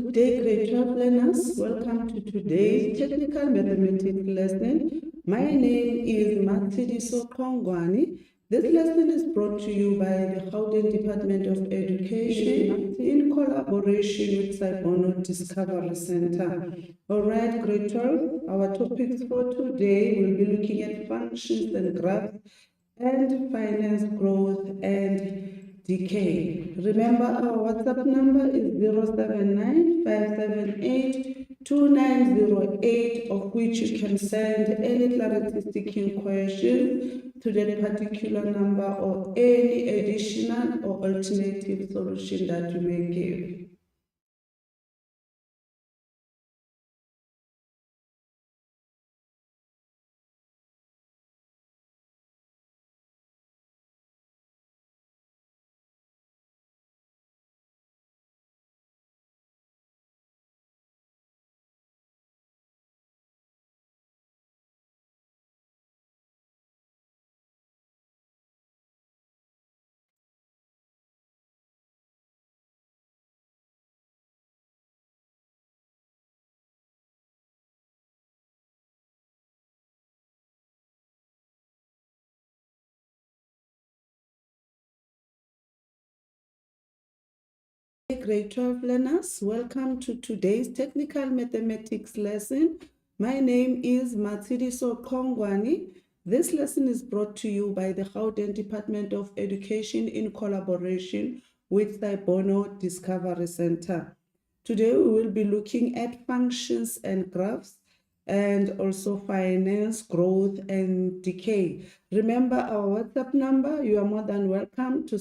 Good day, grade 12 learners. Welcome to today's technical mathematics lesson. My name is Matsidiso Kongwani. This lesson is brought to you by the Gauteng Department of Education in collaboration with Saibono Discovery Center. All right, grade 12, our topics for today will be looking at functions and graphs and finance growth and decay. Remember, our WhatsApp number is 079-578-2908, of which you can send any clarity seeking questions to that particular number or any additional or alternative solution that you may give. Grade 12 learners, welcome to today's technical mathematics lesson. My name is Matsidiso Kongwani. This lesson is brought to you by the Gauteng Department of Education in collaboration with Saibono Discovery Center. Today we will be looking at functions and graphs and also finance, growth and decay. Remember our WhatsApp number. You are more than welcome to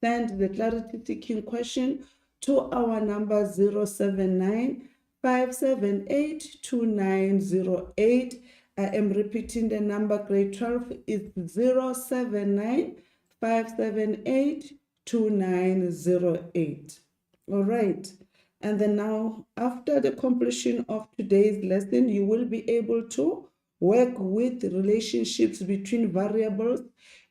send the clarity seeking question to our number 079-578-2908. I am repeating the number, grade 12 is 079-578-2908. All right. And then now, after the completion of today's lesson, you will be able to work with relationships between variables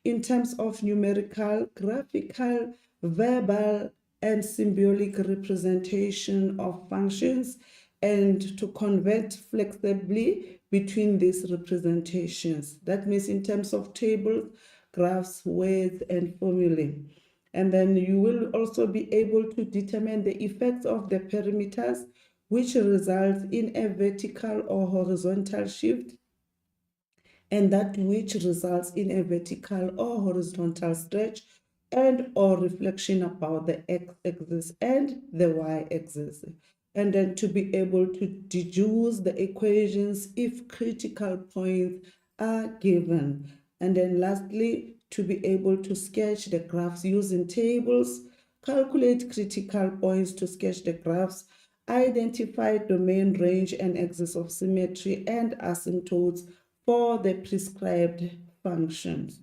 in terms of numerical, graphical, verbal, and symbolic representation of functions, and to convert flexibly between these representations. That means in terms of tables, graphs, words, and formulae. And then you will also be able to determine the effects of the perimeters, which results in a vertical or horizontal shift, and that which results in a vertical or horizontal stretch and or reflection about the x-axis and the y-axis. And then to be able to deduce the equations if critical points are given. And then lastly, to be able to sketch the graphs using tables, calculate critical points to sketch the graphs, identify domain, range, and axis of symmetry and asymptotes for the prescribed functions.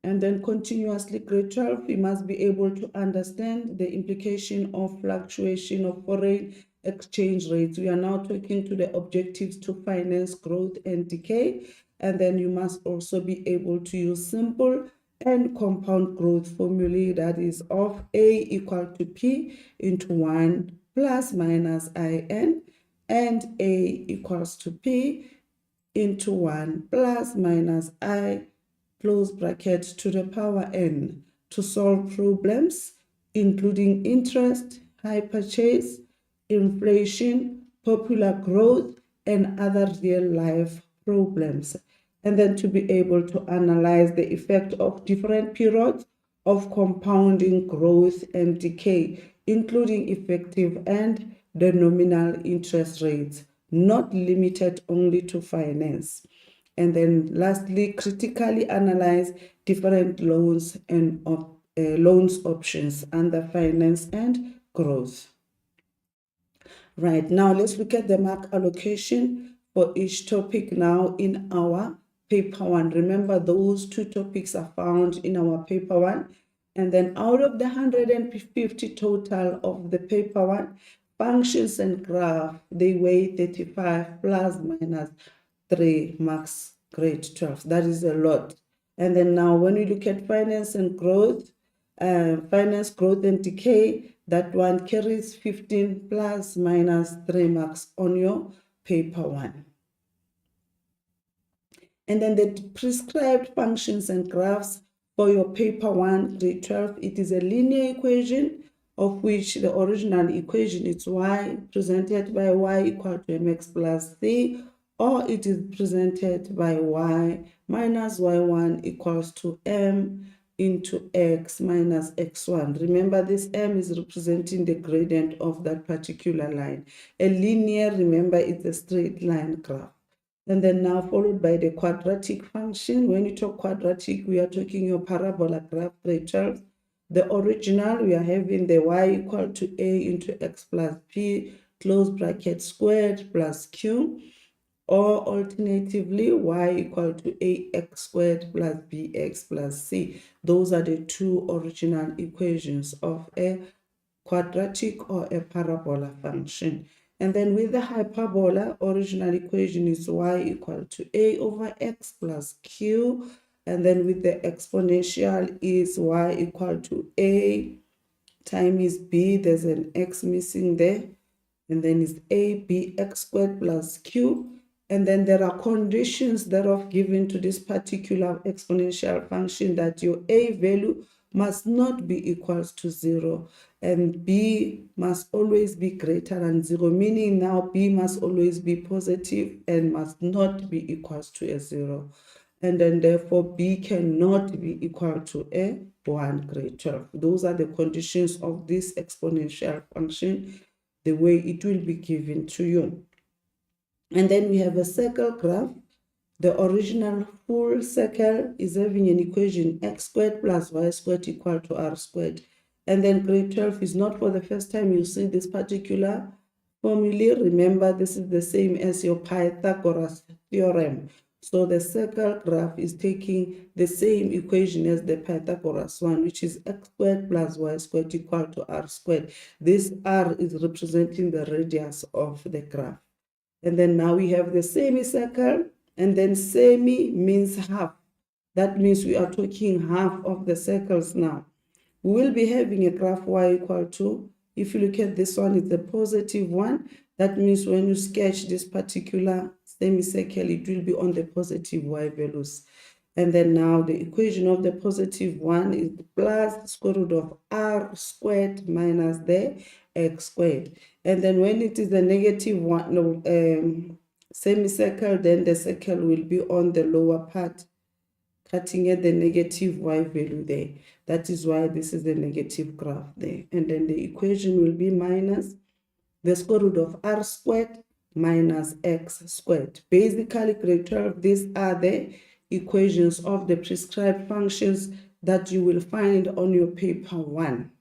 And then continuously, grade 12, we must be able to understand the implication of fluctuation of foreign exchange rates. We are now talking to the objectives to finance growth and decay. And then you must also be able to use simple and compound growth formulae, that is of A equal to P into 1 plus minus IN, and A equals to P into 1 plus minus I close bracket to the power n to solve problems including interest, high purchase, inflation, popular growth, and other real-life problems. And then to be able to analyze the effect of different periods of compounding growth and decay, including effective and the nominal interest rates, not limited only to finance. And then lastly, critically analyze different loans and loans options under finance and growth. Right, now let's look at the mark allocation for each topic now in our paper 1. Remember, those two topics are found in our paper 1. And then out of the 150 total of the paper 1, functions and graph, they weigh 35 plus minus 3 marks, grade 12. That is a lot. And then now when we look at finance and growth and decay, That one carries 15 plus minus 3 marks on your paper 1. And then the prescribed functions and graphs for your paper 1, grade 12, it is a linear equation of which the original equation is y presented by y equal to mx plus c, or it is presented by y minus y1 equals to m into x minus x1. Remember, this m is representing the gradient of that particular line. A linear, remember, it's a straight line graph. And then now followed by the quadratic function. When you talk quadratic, we are talking your parabola graph, grade 12. The original, we are having the y equal to a into x plus p, close bracket squared plus q, or alternatively, y equal to ax squared plus bx plus c. Those are the two original equations of a quadratic or a parabola function. And then with the hyperbola, original equation is y equal to a over x plus q. And then with the exponential is y equal to a times b. There's an x missing there. And then it's a bx squared plus q. And then there are conditions that are given to this particular exponential function that your a value must not be equals to 0 and b must always be greater than 0, meaning now b must always be positive and must not be equals to a 0. And then therefore b cannot be equal to a 1, grade 12. Those are the conditions of this exponential function, the way it will be given to you. And then we have a circle graph. The original full circle is having an equation x squared plus y squared equal to r squared. And then grade 12 is not for the first time you see this particular formula. Remember, this is the same as your Pythagoras theorem. So the circle graph is taking the same equation as the Pythagoras one, which is x squared plus y squared equal to r squared. This r is representing the radius of the graph. And then now we have the semicircle, and then semi means half. That means we are talking half of the circles now. We will be having a graph y equal to, if you look at this one, it's a positive one. That means when you sketch this particular semicircle, it will be on the positive y values. And then now the equation of the positive one is plus the square root of r squared minus the x squared. And then when it is a negative one, semicircle, then the circle will be on the lower part, cutting at the negative y value there. That is why this is the negative graph there. And then the equation will be minus the square root of r squared minus x squared. Basically, grade 12, these are the equations of the prescribed functions that you will find on your paper 1.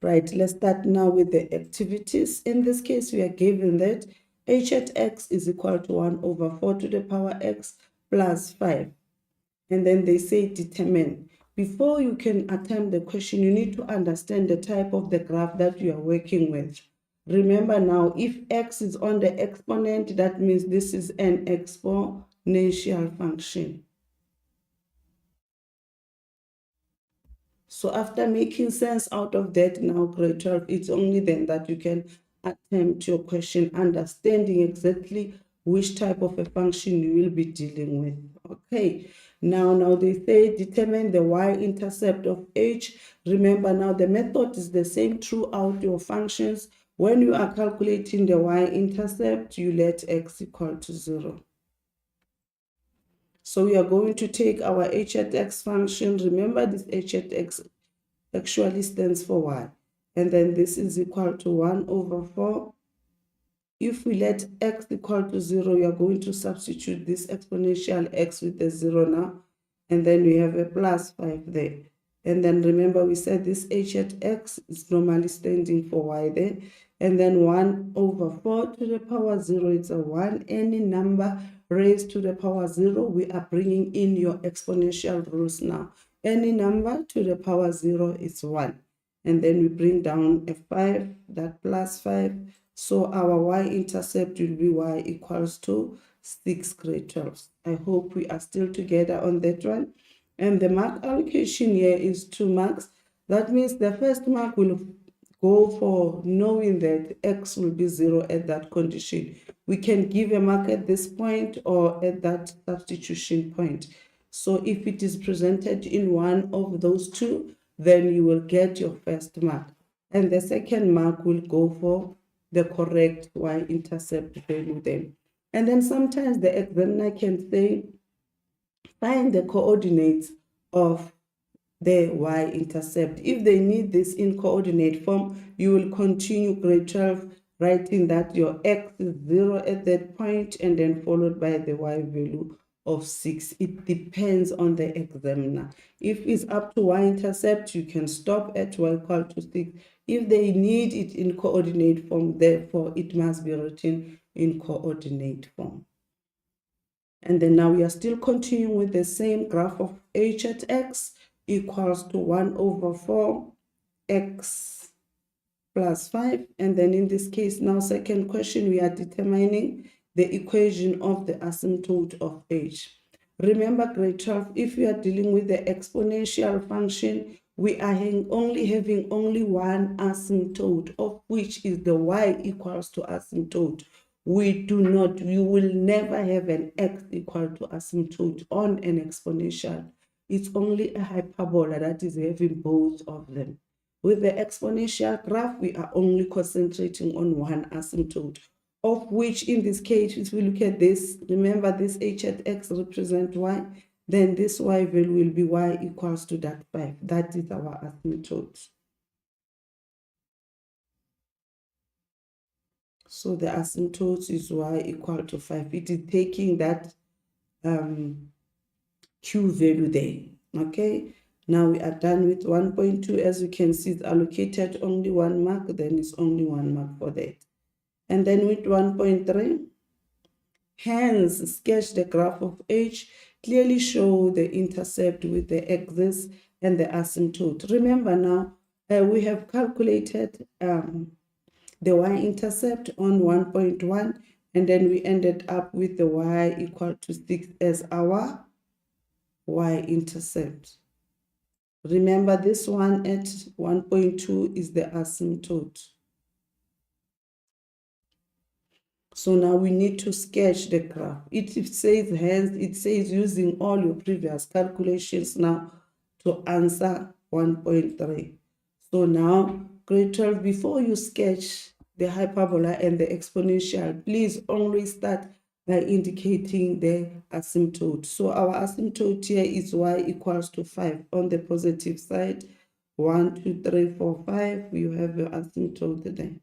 Right, let's start now with the activities. In this case, we are given that h at x is equal to 1 over 4 to the power x plus 5. And then they say determine. Before you can attempt the question, you need to understand the type of the graph that you are working with. Remember now, if x is on the exponent, that means this is an exponential function. So after making sense out of that now, grade 12, it's only then that you can attempt your question, understanding exactly which type of a function you will be dealing with. Okay, now they say determine the y-intercept of h. Remember now the method is the same throughout your functions. When you are calculating the y-intercept, you let x equal to 0. So we are going to take our h at x function. Remember, this h at x actually stands for y. And then this is equal to 1 over 4. If we let x equal to 0, we are going to substitute this exponential x with the 0 now. And then we have a plus 5 there. And then remember, we said this h at x is normally standing for y there. And then 1 over 4 to the power 0, it's a 1. Any number raised to the power 0, we are bringing in your exponential rules now. Any number to the power 0 is 1. And then we bring down a 5, that plus 5. So our y-intercept will be y equals to 6, grade 12. I hope we are still together on that one. And the mark allocation here is 2 marks. That means the first mark will go for knowing that x will be 0 at that condition. We can give a mark at this point or at that substitution point. So if it is presented in one of those two, then you will get your first mark. And the second mark will go for the correct y-intercept value then. And then sometimes the examiner can say, find the coordinates of the y-intercept. If they need this in coordinate form, you will continue grade 12 writing that your x is 0 at that point and then followed by the y value of 6. It depends on the examiner. If it's up to y-intercept, you can stop at y equal to 6. If they need it in coordinate form, therefore it must be written in coordinate form. And then now we are still continuing with the same graph of h at x equals to 1 over 4 x plus 5. And then in this case, now second question, we are determining the equation of the asymptote of h. Remember grade 12, if we are dealing with the exponential function, we are having only one asymptote, of which is the y equals to asymptote. We will never have an x equal to asymptote on an exponential. It's only a hyperbola that is having both of them. With the exponential graph, we are only concentrating on one asymptote, of which in this case, if we look at this, remember this h at x represents y, then this y value will be y equals to that 5. That is our asymptote. So the asymptote is y equal to 5. It is taking that q value there. Okay, now we are done with 1.2. As you can see, it's allocated only 1 mark, then it's only 1 mark for that. And then with 1.3, hence sketch the graph of h, clearly show the intercept with the axis and the asymptote. Remember now, we have calculated the y-intercept on 1.1, and then we ended up with the y equal to 6 as our y-intercept. Remember this one at 1.2 is the asymptote. So now we need to sketch the graph. It says, hence, it says using all your previous calculations now to answer 1.3. So now, grade 12, before you sketch the hyperbola and the exponential, please only start by indicating the asymptote. So our asymptote here is y equals to 5. On the positive side, 1, 2, 3, 4, 5, you have your asymptote there.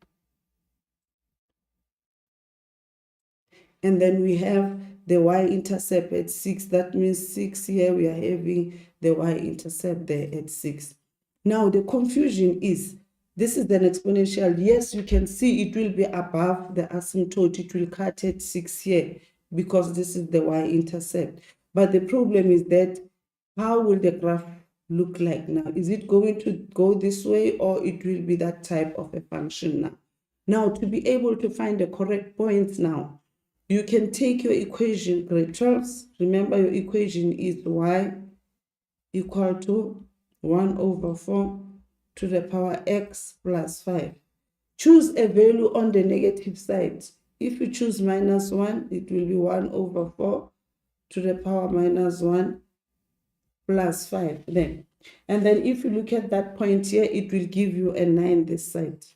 And then we have the y-intercept at 6. That means 6 here, we are having the y-intercept there at 6. Now the confusion is, this is an exponential. Yes, you can see it will be above the asymptote. It will cut at 6 here because this is the y-intercept. But the problem is that, how will the graph look like now? Is it going to go this way, or it will be that type of a function now? Now, to be able to find the correct points now, you can take your equation, grade 12. Remember, your equation is y equal to 1 over 4 to the power x plus 5. Choose a value on the negative side. If you choose minus 1, it will be 1 over 4 to the power minus 1 plus 5 then. And then if you look at that point here, it will give you a 9 this side.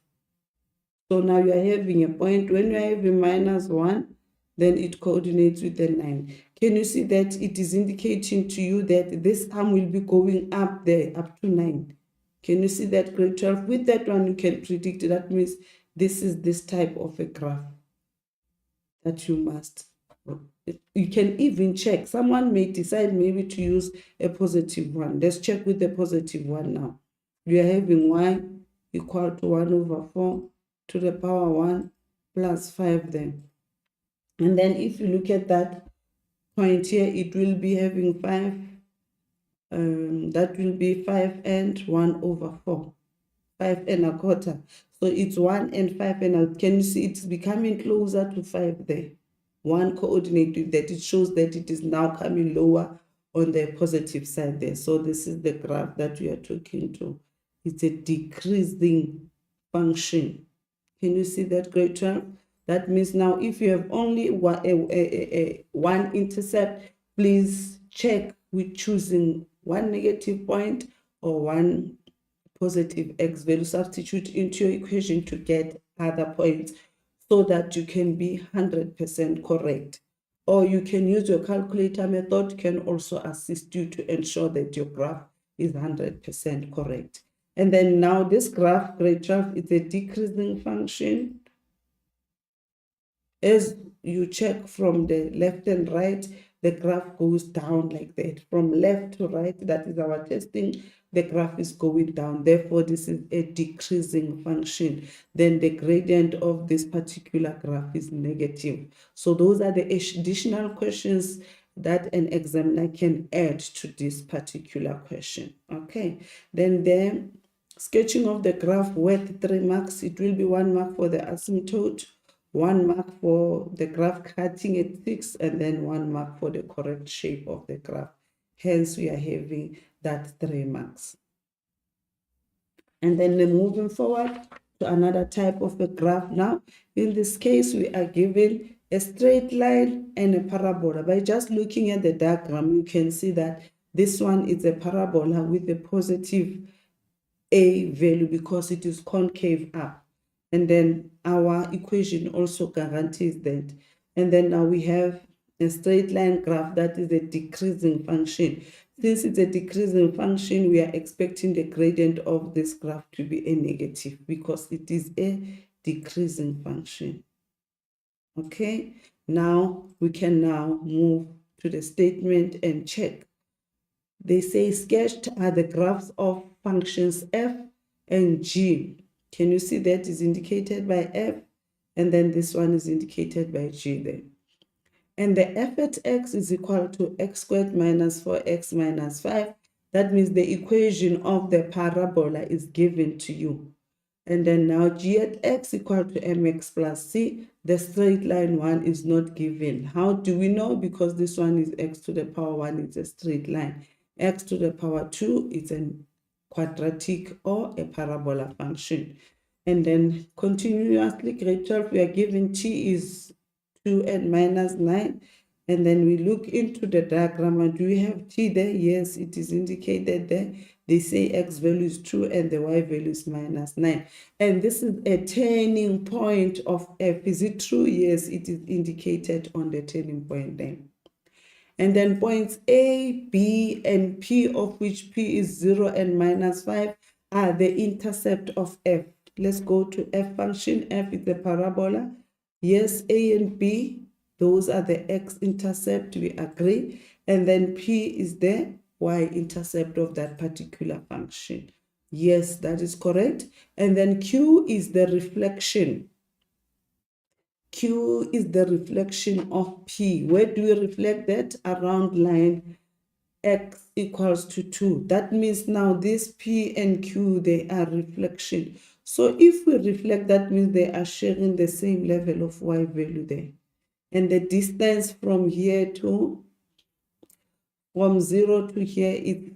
So now you are having a point. When you are having minus 1, then it coordinates with the 9. Can you see that it is indicating to you that this arm will be going up there, up to 9? Can you see that, grade 12? With that one, you can predict. That means this is this type of a graph that you must. You can even check. Someone may decide maybe to use a positive one. Let's check with the positive one now. We are having y equal to 1 over 4 to the power 1 plus 5 then. And then if you look at that point here, it will be having 5. That will be 5 and 1 over 4. 5 and a quarter. So it's 1 and 5 and a, can you see it's becoming closer to 5 there? One coordinate with that. It shows that it is now coming lower on the positive side there. So this is the graph that we are talking to. It's a decreasing function. Can you see that, grade 12? That means now if you have only one intercept, please check with choosing one negative point or one positive x value. Substitute into your equation to get other points so that you can be 100% correct. Or you can use your calculator method, can also assist you to ensure that your graph is 100% correct. And then now this graph, grade 12, is a decreasing function. As you check from the left and right, the graph goes down like that. From left to right, that is our testing, the graph is going down. Therefore, this is a decreasing function. Then the gradient of this particular graph is negative. So those are the additional questions that an examiner can add to this particular question. Okay, then the sketching of the graph worth 3 marks. It will be 1 mark for the asymptote, 1 mark for the graph cutting at 6, and then 1 mark for the correct shape of the graph. Hence, we are having that 3 marks. And then moving forward to another type of a graph now. In this case, we are given a straight line and a parabola. By just looking at the diagram, you can see that this one is a parabola with a positive a value because it is concave up. And then our equation also guarantees that. And then now we have a straight line graph that is a decreasing function. Since it's a decreasing function, we are expecting the gradient of this graph to be a negative because it is a decreasing function. Okay, now we can now move to the statement and check. They say sketched are the graphs of functions f and g. Can you see that is indicated by f? And then this one is indicated by g then. And the f at x is equal to x squared minus 4x minus 5. That means the equation of the parabola is given to you. And then now g at x equal to mx plus c. The straight line one is not given. How do we know? Because this one is x to the power 1, it's a straight line. X to the power 2 is a quadratic or a parabola function. And then continuously, grade 12, we are given t is 2 and minus 9. And then we look into the diagram, and do we have t there? Yes, it is indicated there. They say x value is 2 and the y value is minus 9. And this is a turning point of f. Is it true? Yes, it is indicated on the turning point there. And then points A, B, and P, of which P is 0 and minus 5, are the intercept of f. Let's go to f function. F is the parabola. Yes, A and B, those are the x-intercept, we agree. And then P is the y-intercept of that particular function. Yes, that is correct. And then Q is the reflection. Q is the reflection of P. Where do we reflect that? Around line x equals to 2. That means now this P and Q, they are reflection. So if we reflect, that means they are sharing the same level of y value there. And the distance from here to, from 0 to here is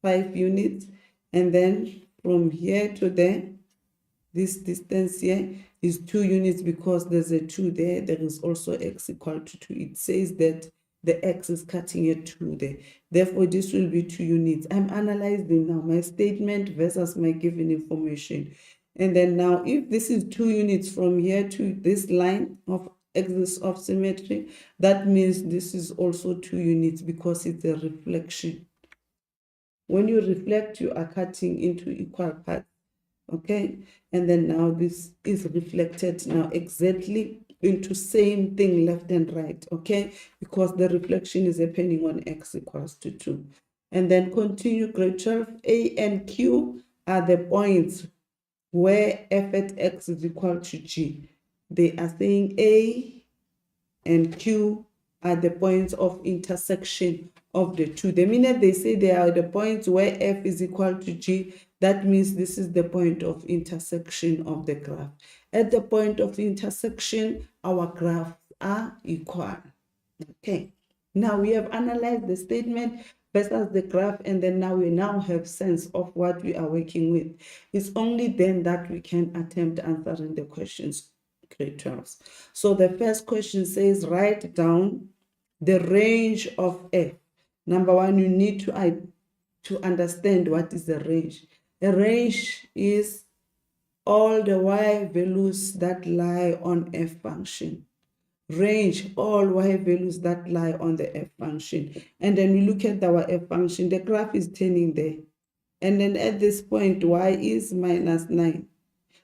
5 units. And then from here to there, this distance here is 2 units because there's a 2 there. There is also x equal to 2. It says that the x is cutting a 2 there. Therefore, this will be 2 units. I'm analyzing now my statement versus my given information. And then now, if this is 2 units from here to this line of axis of symmetry, that means this is also 2 units because it's a reflection. When you reflect, you are cutting into equal parts. Okay, and then now this is reflected now exactly into same thing left and right. Okay, because the reflection is happening on x equals to 2. And then continue, grade 12. A and Q are the points where f at x is equal to g. They are saying A and Q are the points of intersection of the two. The minute they say they are the points where f is equal to g, that means this is the point of intersection of the graph. At the point of intersection, our graphs are equal. Okay, now we have analyzed the statement. versus the graph, and then now we have sense of what we are working with. It's only then that we can attempt answering the questions, grade 12. So the first question says, write down the range of f. Number one, you need to understand what is a range. A range is all the y values that lie on f function. Range all y values that lie on the f function. And then we look at our f function. The graph is turning there. And then at this point, y is minus 9.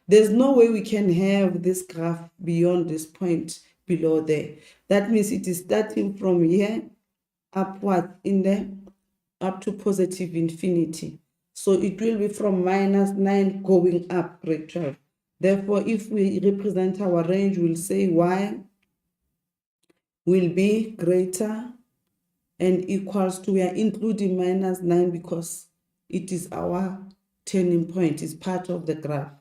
There's no way we can have this graph beyond this point below there. That means it is starting from here upward in there up to positive infinity. So it will be from minus 9 going up, grade 12. Therefore, if we represent our range, we'll say y will be greater and equals to, we are including minus 9 because it is our turning point, it's part of the graph.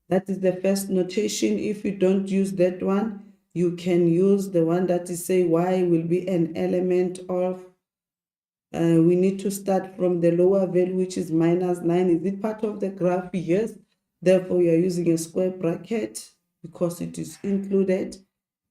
That is the first notation. If you don't use that one, you can use the one that is say y will be an element of, we need to start from the lower value, which is minus 9. Is it part of the graph? Yes. Therefore, we are using a square bracket because it is included,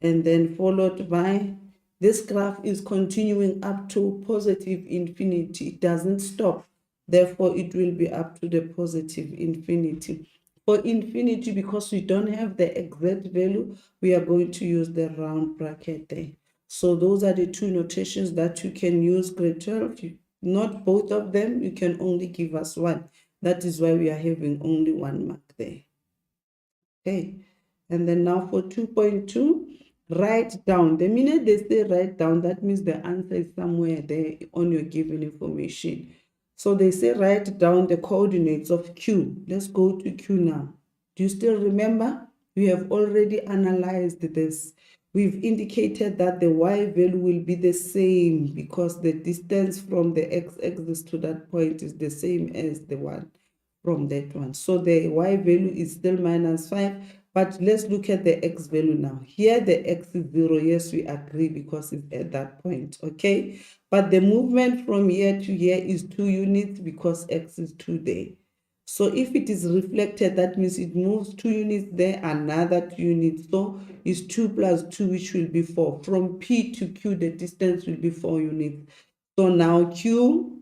and then followed by, this graph is continuing up to positive infinity. It doesn't stop. Therefore, it will be up to the positive infinity. For infinity, because we don't have the exact value, we are going to use the round bracket there. So those are the two notations that you can use, grade 12. Not both of them, you can only give us one. That is why we are having only 1 mark there. Okay, and then now for 2.2, write down. The minute they say write down, that means the answer is somewhere there on your given information. So they say write down the coordinates of Q. Let's go to Q now. Do you still remember? We have already analyzed this. We've indicated that the y value will be the same because the distance from the x-axis to that point is the same as the one from that one. So the y value is still minus 5, but let's look at the x value now. Here the x is 0. Yes, we agree because it's at that point, okay? But the movement from here to here is 2 units because x is 2 there. So if it is reflected, that means it moves 2 units there, another 2 units. So it's 2 plus 2, which will be 4. From P to Q, the distance will be 4 units. So now Q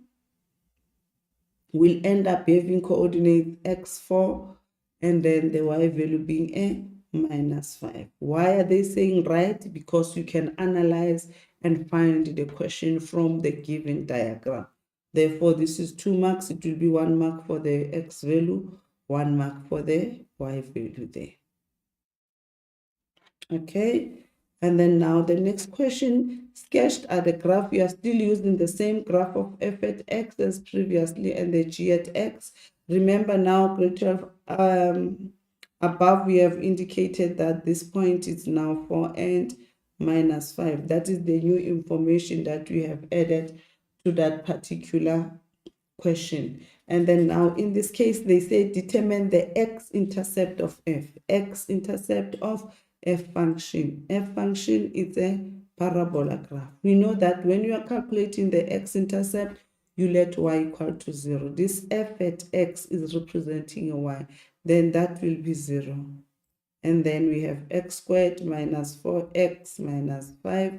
will end up having coordinates x4 and then the y value being a minus 5. Why are they saying right? Because you can analyze and find the question from the given diagram. Therefore, this is 2 marks. It will be 1 mark for the x value, 1 mark for the y value there. Okay, and then now the next question, sketched at the graph. We are still using the same graph of f at x as previously and the g at x. Remember now, grade 12, above we have indicated that this point is now 4 and minus 5. That is the new information that we have added to that particular question. And then now in this case, they say determine the x-intercept of f. X-intercept of f function. F function is a parabola graph. We know that when you are calculating the x-intercept, you let y equal to 0. This f at x is representing a y. Then that will be 0. And then we have x squared minus 4x minus 5,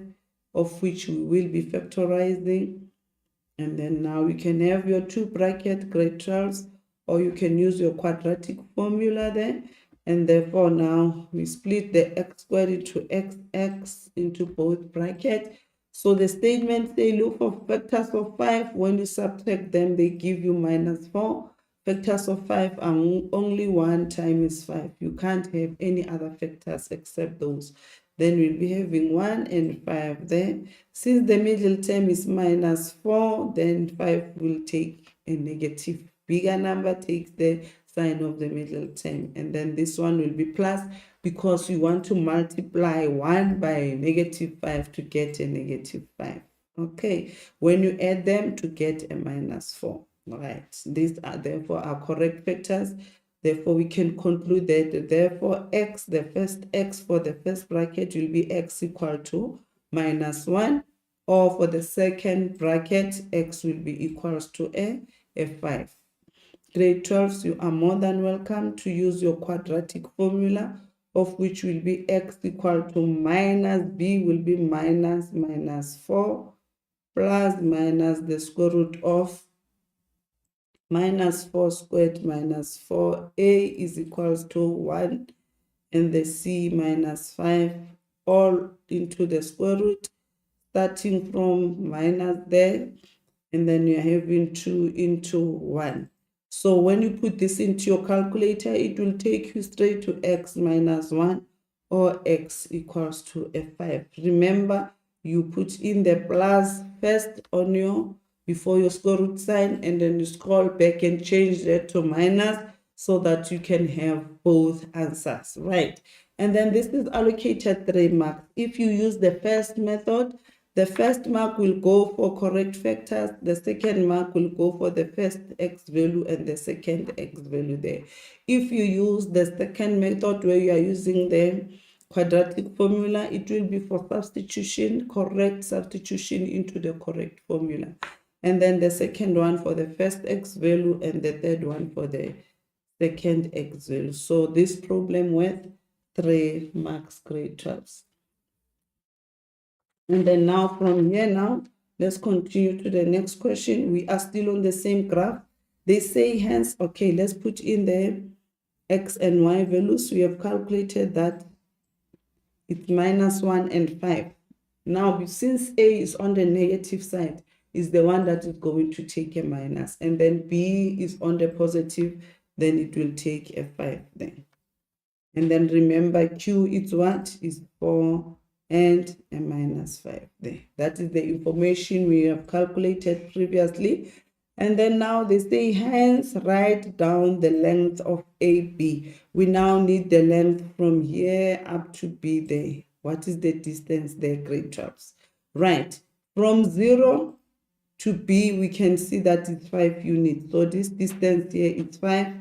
of which we will be factorizing. And then now you can have your 2 bracket grade 12s, or you can use your quadratic formula there. And therefore now we split the x squared into xx into both brackets. So the statements, they look for factors of 5. When you subtract them, they give you minus 4. Factors of 5 are only 1 times 5. You can't have any other factors except those. Then we'll be having 1 and 5 there. Since the middle term is minus 4, then 5 will take a negative. Bigger number takes the sign of the middle term. And then this one will be plus because we want to multiply 1 by negative 5 to get a negative 5. Okay, when you add them to get a minus 4. All right, these are therefore our correct factors. Therefore, we can conclude that therefore x, the first x for the first bracket will be x equal to minus 1. or for the second bracket, x will be equals to a 5. Grade 12s, you are more than welcome to use your quadratic formula, of which will be x equal to minus b will be minus 4 plus minus the square root of minus 4 squared minus 4a is equals to 1, and the c minus 5 all into the square root, starting from minus there, and then you're having 2 into 1. So when you put this into your calculator, it will take you straight to x minus 1 or x equals to a 5. Remember, you put in the plus first on your before your square root sign, and then you scroll back and change that to minus so that you can have both answers, right? And then this is allocated 3 marks. If you use the first method, the first mark will go for correct factors, the second mark will go for the first x value and the second x value there. If you use the second method where you are using the quadratic formula, it will be for substitution, correct substitution into the correct formula. And then the second one for the first x value and the third one for the second x value. So this problem with 3 marks, grade 12s. And then now from here now, let's continue to the next question. We are still on the same graph. They say hence, okay, let's put in the x and y values. We have calculated that it's minus 1 and 5. Now, since a is on the negative side, is the one that is going to take a minus. And then b is on the positive, then it will take a 5 then. And then remember q is what? Is 4 and a minus 5 there. That is the information we have calculated previously. And then now they say hence write down the length of AB. We now need the length from here up to B there. What is the distance there, grade 12s? Right, from 0 to B, we can see that it's 5 units. So this distance here is 5.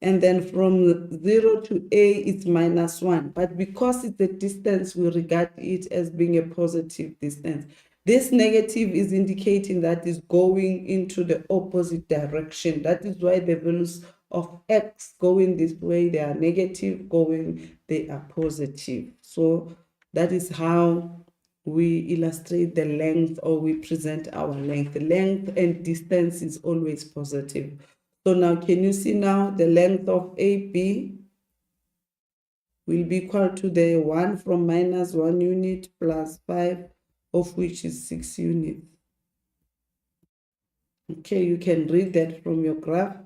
And then from 0 to A, it's minus 1. But because it's a distance, we regard it as being a positive distance. This negative is indicating that it's going into the opposite direction. That is why the values of x going this way, they are negative, going, they are positive. So that is how we illustrate the length, or we present our length. Length and distance is always positive. So now, can you see now the length of AB will be equal to the 1 from minus 1 unit plus 5, of which is 6 units. Okay, you can read that from your graph,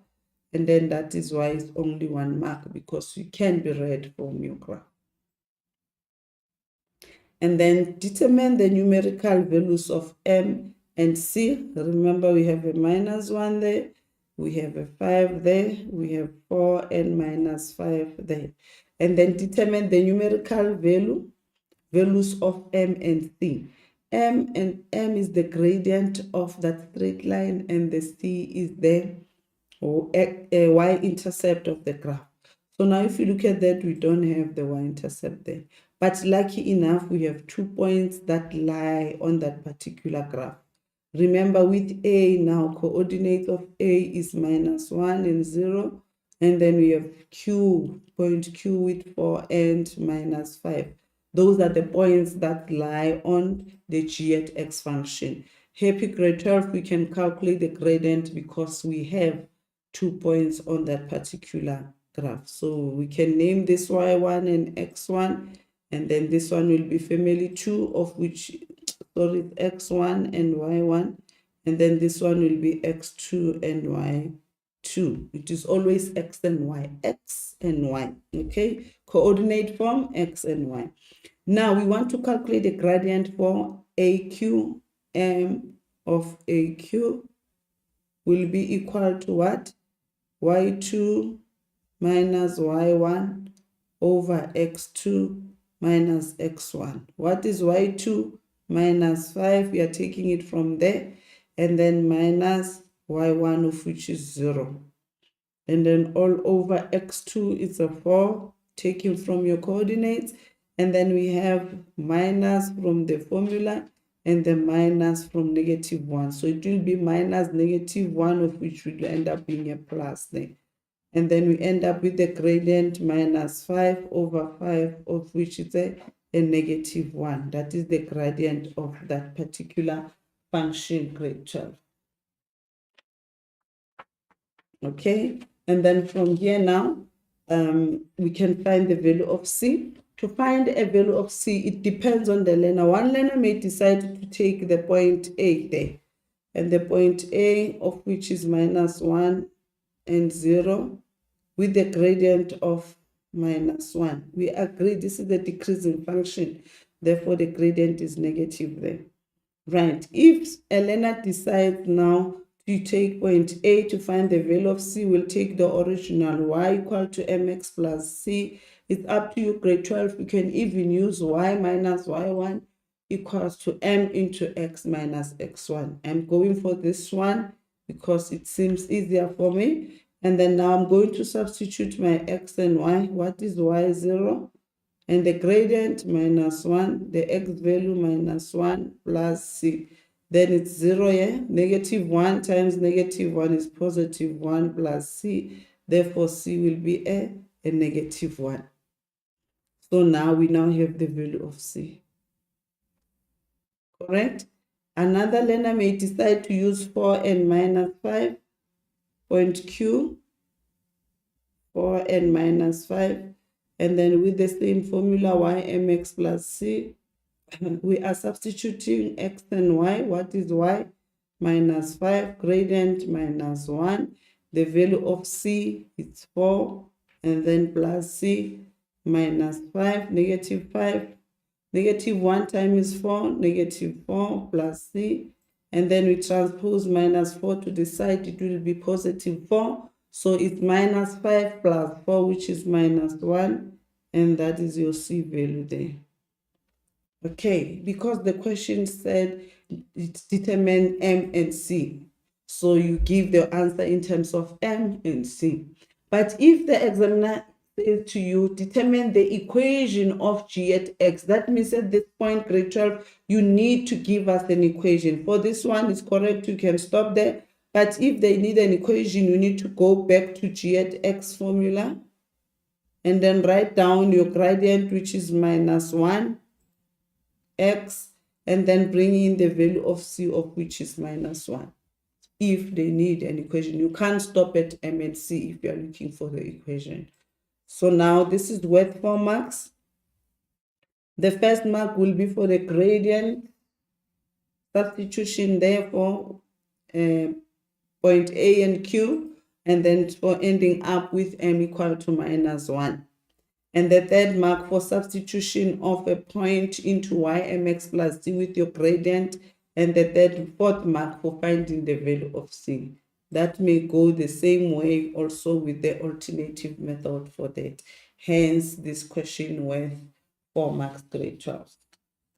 and then that is why it's only 1 mark, because you can be read from your graph. And then determine the numerical values of M and C. Remember, we have a minus 1 there, we have a 5 there, we have 4 and minus 5 there. And then determine the numerical values of M and C. M is the gradient of that straight line, and the C is the y-intercept of the graph. So now if you look at that, we don't have the y-intercept there. But lucky enough, we have 2 points that lie on that particular graph. Remember, with A now, coordinate of A is minus 1 and 0. And then we have point Q with 4 and minus 5. Those are the points that lie on the g at x function. Happy grade 12, we can calculate the gradient because we have 2 points on that particular graph. So we can name this y1 and x1, and then this one will be family 2, of which, sorry, x1 and y1, and then this one will be x2 and y2. It is always x and y, okay? Coordinate form, x and y. Now we want to calculate the gradient for AQ. M of AQ will be equal to what? Y2 minus y1 over x2 minus x1. What is y2? Minus 5, we are taking it from there, and then minus y1, of which is 0. And then all over x2 is a 4, taken from your coordinates. And then we have minus from the formula, and the minus from -1. So it will be minus -1, of which will end up being a plus there. And then we end up with the gradient minus 5 over 5, of which is a -1. That is the gradient of that particular function, grade 12. Okay, and then from here now, we can find the value of C. To find a value of C, it depends on the learner. One learner may decide to take the point A there, and the point A, of which is -1 and 0, with the gradient of -1. We agree this is the decreasing function, therefore the gradient is negative there. Right, if a learner decides now to take point A to find the value of C, we'll take the original y equal to mx plus c. It's up to you, grade 12. You can even use y minus y1 equals to m into x minus x1. I'm going for this one because it seems easier for me. And then now I'm going to substitute my x and y. What is y0? And the gradient -1, the x value -1 plus c. Then it's 0 here. -1 times -1 is +1 plus c. Therefore, c will be a -1. So now we have the value of c. Correct? Another learner may decide to use 4 and -5, point q, 4 and -5. And then with the same formula, y mx plus c, we are substituting x and y. What is y? -5, gradient -1. The value of c is 4, and then plus c -5, -5. -1 times 4, -4 plus c. And then we transpose -4 to the side, it will be +4. So it's -5 plus 4, which is -1, and that is your C value there. Okay, because the question said determine M and C. So you give the answer in terms of M and C. But if the examiner says to you, determine the equation of G at X, that means at this point, grade 12, you need to give us an equation. For this one, it's correct, you can stop there. But if they need an equation, you need to go back to G at X formula and then write down your gradient, which is -1 x, and then bring in the value of C, of which is -1. If they need an equation, you can't stop at M and C if you are looking for the equation. So now this is worth 4 marks. The first mark will be for the gradient substitution, therefore, point A and Q, and then for ending up with M equal to -1. And the third mark for substitution of a point into y mx plus c with your gradient, and the fourth mark for finding the value of c. That may go the same way also with the alternative method for that. Hence, this question worth 4 marks, grade 12.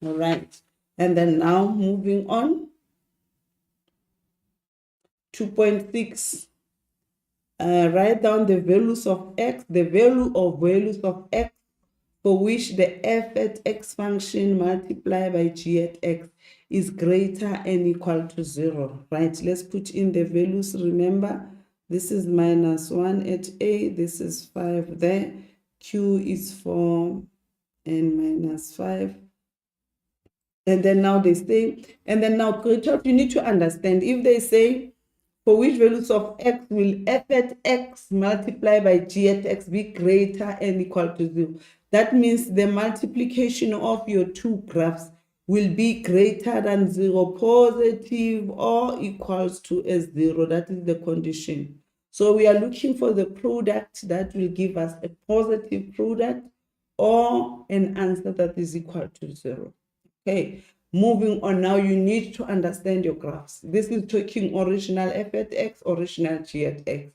All right. And then now moving on. 2.6, write down the values of x, the value of values of x for which the f at x function multiplied by g at x is greater and equal to 0. Right, let's put in the values. Remember, this is -1 at a, this is 5 there, q is 4 and -5. And then now they say, and then now you need to understand, if they say for which values of x will f at x multiplied by g at x be greater and equal to 0. That means the multiplication of your two graphs will be greater than 0, positive or equals to a 0. That is the condition. So we are looking for the product that will give us a positive product or an answer that is equal to 0. Okay. Moving on now, you need to understand your graphs. This is talking original f at x, original g at x.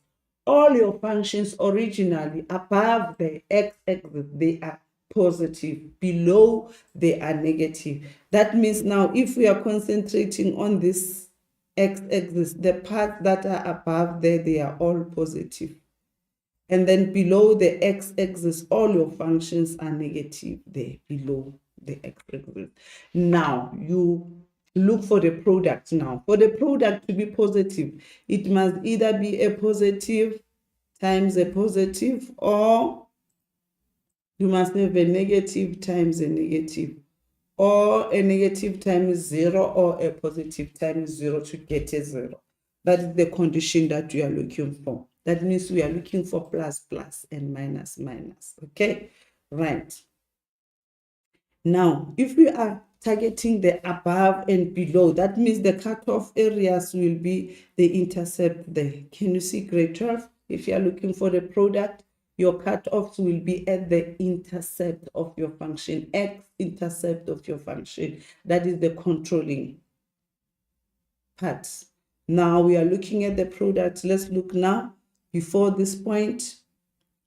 All your functions originally above the x-axis, they are positive. Below, they are negative. That means now if we are concentrating on this x-axis, the parts that are above there, they are all positive. And then below the x-axis, all your functions are negative there below the x-axis. Now, you look for the product now. For the product to be positive, it must either be a positive times a positive, or you must have a negative times a negative, or a negative times 0, or a positive times 0 to get a 0. That is the condition that we are looking for. That means we are looking for plus, plus, and minus, minus. Okay, right. Now, if we are targeting the above and below, that means the cutoff areas will be the intercept there. Can you see grade 12? If you are looking for the product, your cutoffs will be at the intercept of your function, x-intercept of your function. That is the controlling part. Now we are looking at the product. Let's look now. Before this point,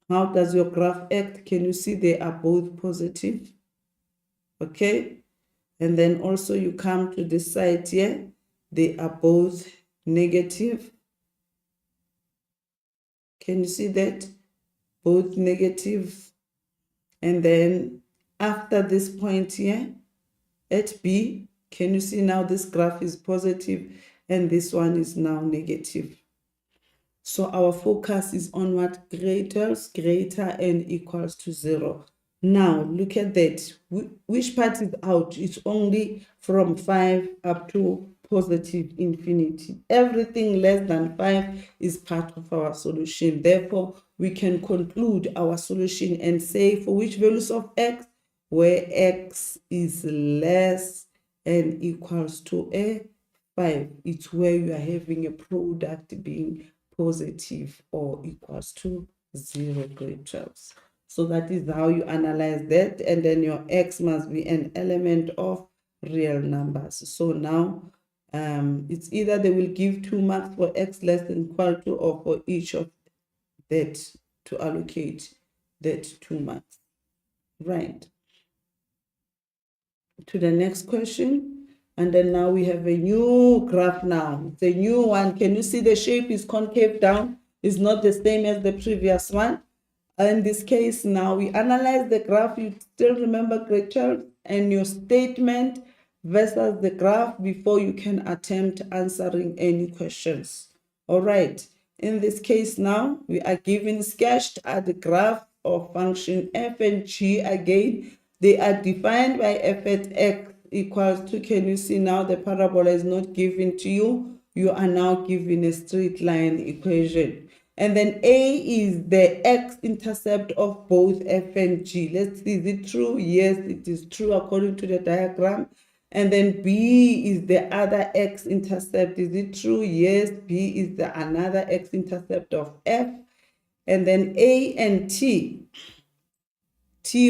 how does your graph act? Can you see they are both positive? Okay, and then also you come to this side here, they are both negative. Can you see that? Both negative. And then after this point here at B, can you see now this graph is positive and this one is now negative? So our focus is on what? Greater and equals to 0. Now, look at that. Which part is out? It's only from 5 up to positive infinity. Everything less than 5 is part of our solution. Therefore, we can conclude our solution and say for which values of x, where x is less and equals to a 5, it's where you are having a product being positive or equals to 0, grade 12. So that is how you analyze that. And then your x must be an element of real numbers. So now it's either they will give 2 marks for x less than equal to, or for each of that to allocate that 2 marks. Right. To the next question. And then now we have a new graph now. It's a new one. Can you see the shape is concave down? It's not the same as the previous one. In this case, now we analyze the graph. You still remember grade 12 and your statement versus the graph before you can attempt answering any questions. All right. In this case now, we are given sketched at the graph of function f and g again. They are defined by f at x equals to, can you see now the parabola is not given to you? You are now given a straight line equation. And then A is the x-intercept of both f and g. Let's see, is it true? Yes, it is true according to the diagram. And then B is the other x-intercept. Is it true? Yes, B is the another x-intercept of f. And then A and T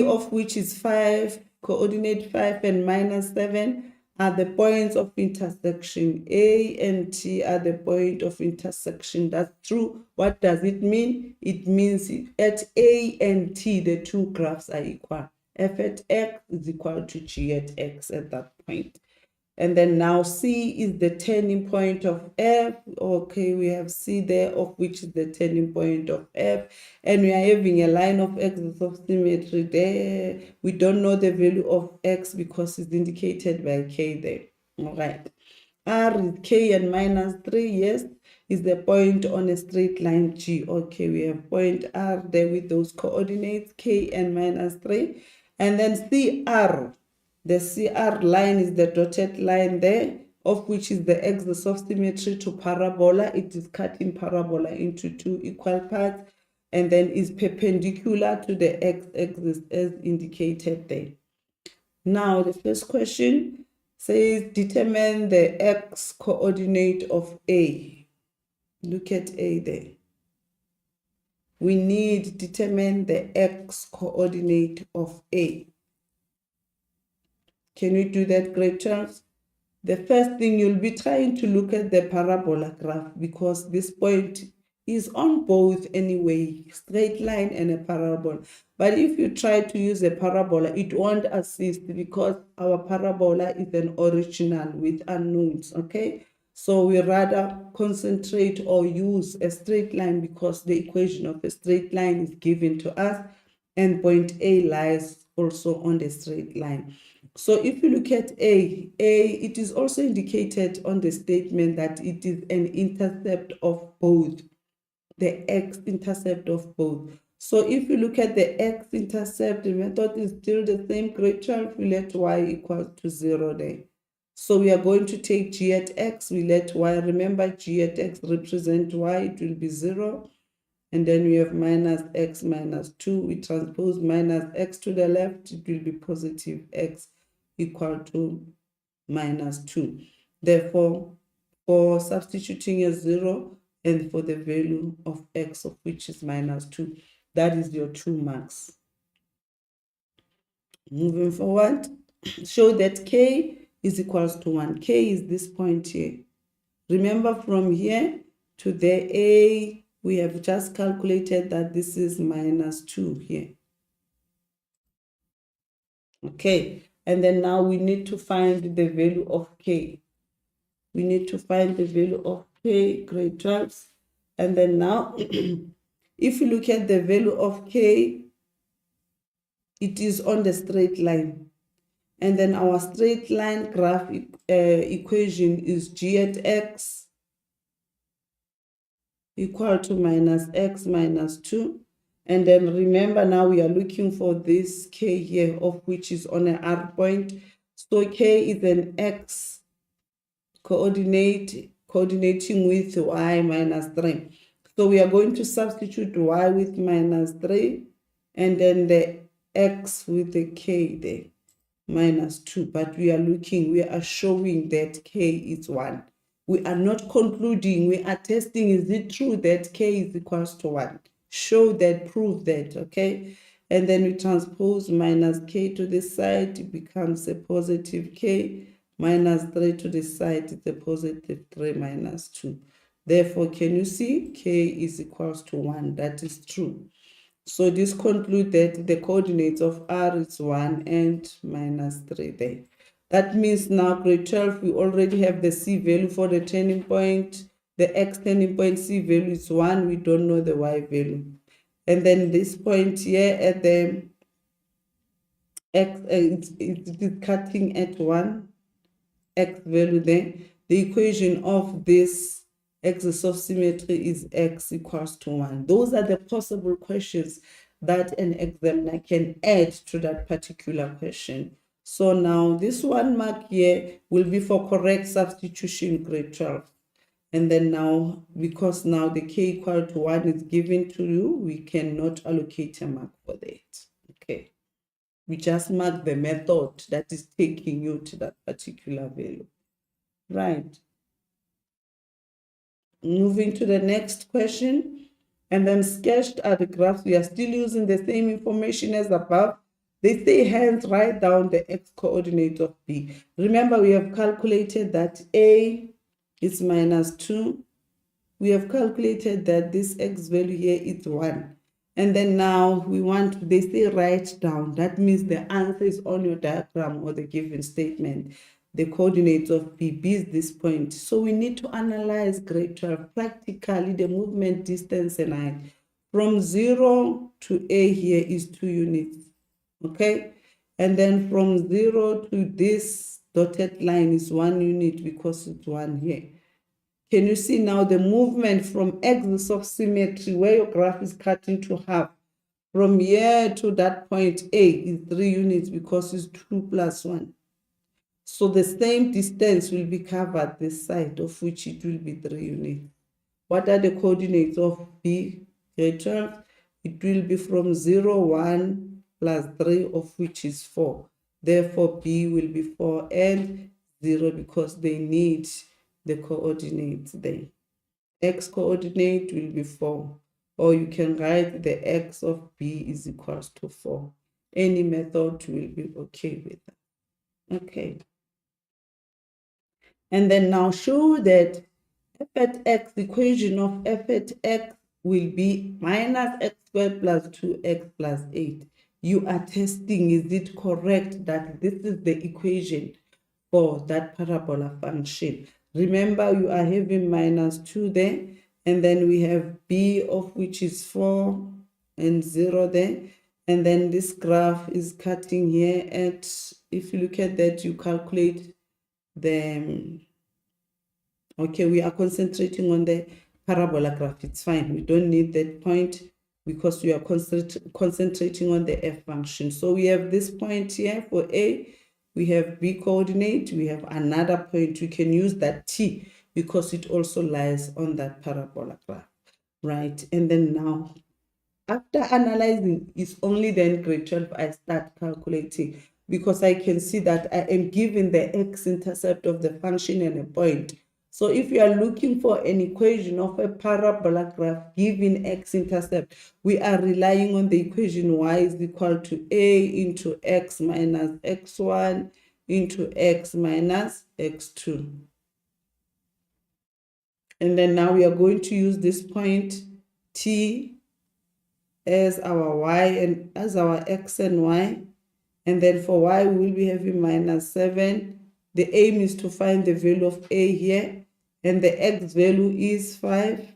of which is 5, coordinate 5 and minus 7, are the points of intersection. A and T are the point of intersection. That's true. What does it mean? It means at A and T, the two graphs are equal. F at x is equal to G at x at that point. And then now C is the turning point of F. Okay, we have C there, of which is the turning point of F. And we are having a line of axis of symmetry there. We don't know the value of X because it's indicated by K there. All right. R is K and minus 3, yes, is the point on a straight line G. Okay, we have point R there with those coordinates, K and minus 3. And then CR. The CR line is the dotted line there, of which is the axis of symmetry to parabola. It is cutting parabola into 2 equal parts and then is perpendicular to the x-axis as indicated there. Now, the first question says determine the x coordinate of A. Look at A there. We need to determine the x coordinate of A. Can we do that, grade 12? The first thing, you'll be trying to look at the parabola graph because this point is on both anyway, straight line and a parabola. But if you try to use a parabola, it won't assist because our parabola is an original with unknowns, okay? So we rather concentrate or use a straight line because the equation of a straight line is given to us and point A lies also on the straight line. So if you look at A, it is also indicated on the statement that it is an intercept of both, the x-intercept of both. So if you look at the x-intercept, the method is still the same. Grade 12, we let y equals to 0 there. So we are going to take g at x, we let y, remember g at x represent y, it will be 0. And then we have minus x minus 2. We transpose minus x to the left, it will be positive x equal to minus 2. Therefore, for substituting a 0 and for the value of x, of which is minus 2, that is your 2 marks. Moving forward, show that k is equals to 1. K is this point here. Remember, from here to the A, we have just calculated that this is minus 2 here. Okay, and then now we need to find the value of k. We need to find the value of k, grade 12. And then now, if you look at the value of k, it is on the straight line. And then our straight line graph equation is g at x equal to minus x minus 2. And then remember, now we are looking for this k here, of which is on an R point. So k is an x coordinating with y minus 3. So we are going to substitute y with minus 3 and then the x with the k there, minus 2. But we are showing that k is 1. We are not concluding, we are testing, is it true that k is equals to 1? Show that, prove that, okay? And then we transpose minus k to this side, it becomes a positive k, minus 3 to the side, it's a positive 3 minus 2. Therefore, can you see k is equals to 1? That is true. So this concludes that the coordinates of r is 1 and minus 3 there. That means now grade 12, we already have the c value for the turning point. The x turning point c value is 1. We don't know the y value. And then this point here at the x, it is cutting at 1, x value there. The equation of this axis of symmetry is x equals to 1. Those are the possible questions that an examiner can add to that particular question. So now this 1 mark here will be for correct substitution, grade 12. And then now, because now the k equal to 1 is given to you, we cannot allocate a mark for that. Okay. We just mark the method that is taking you to that particular value. Right. Moving to the next question. And then sketched are the graphs. We are still using the same information as above. They say hence write down the x coordinate of B. Remember, we have calculated that A is minus 2. We have calculated that this x value here is 1. And then now they say write down. That means the answer is on your diagram or the given statement. The coordinates of B is this point. So we need to analyze grade 12 practically the movement distance and height. From 0 to A here is 2 units. Okay? And then from 0 to this dotted line is 1 unit because it's 1 here. Can you see now the movement from axis of symmetry where your graph is cut into half? From here to that point A is 3 units because it's 2 plus 1. So the same distance will be covered this side, of which it will be 3 units. What are the coordinates of B? Grade 12. It will be from 0, 1 plus 3, of which is 4. Therefore, B will be 4 and 0 because they need the coordinates there. X coordinate will be 4. Or you can write the x of B is equals to 4. Any method will be okay with that. Okay. And then now show that f at x, the equation of f at x will be minus x squared plus 2x plus 8. You are testing, is it correct that this is the equation for that parabola function? Remember, you are having minus 2 there, and then we have b of which is 4 and 0 there, And then this graph is cutting here at, if you look at that, you calculate the, okay, we are concentrating on the parabola graph. It's fine. We don't need that point because we are concentrating on the f function. So we have this point here for A. We have B coordinate. We have another point. We can use that T because it also lies on that parabola graph, right? And then now, after analyzing, it's only then grade 12 I start calculating, because I can see that I am given the x-intercept of the function and a point. So if you are looking for an equation of a parabola graph given x-intercept, we are relying on the equation y is equal to a into x minus x1 into x minus x2. And then now we are going to use this point T as our y and as our x and y. And then for y, we will be having minus 7. The aim is to find the value of a here. And the x value is 5.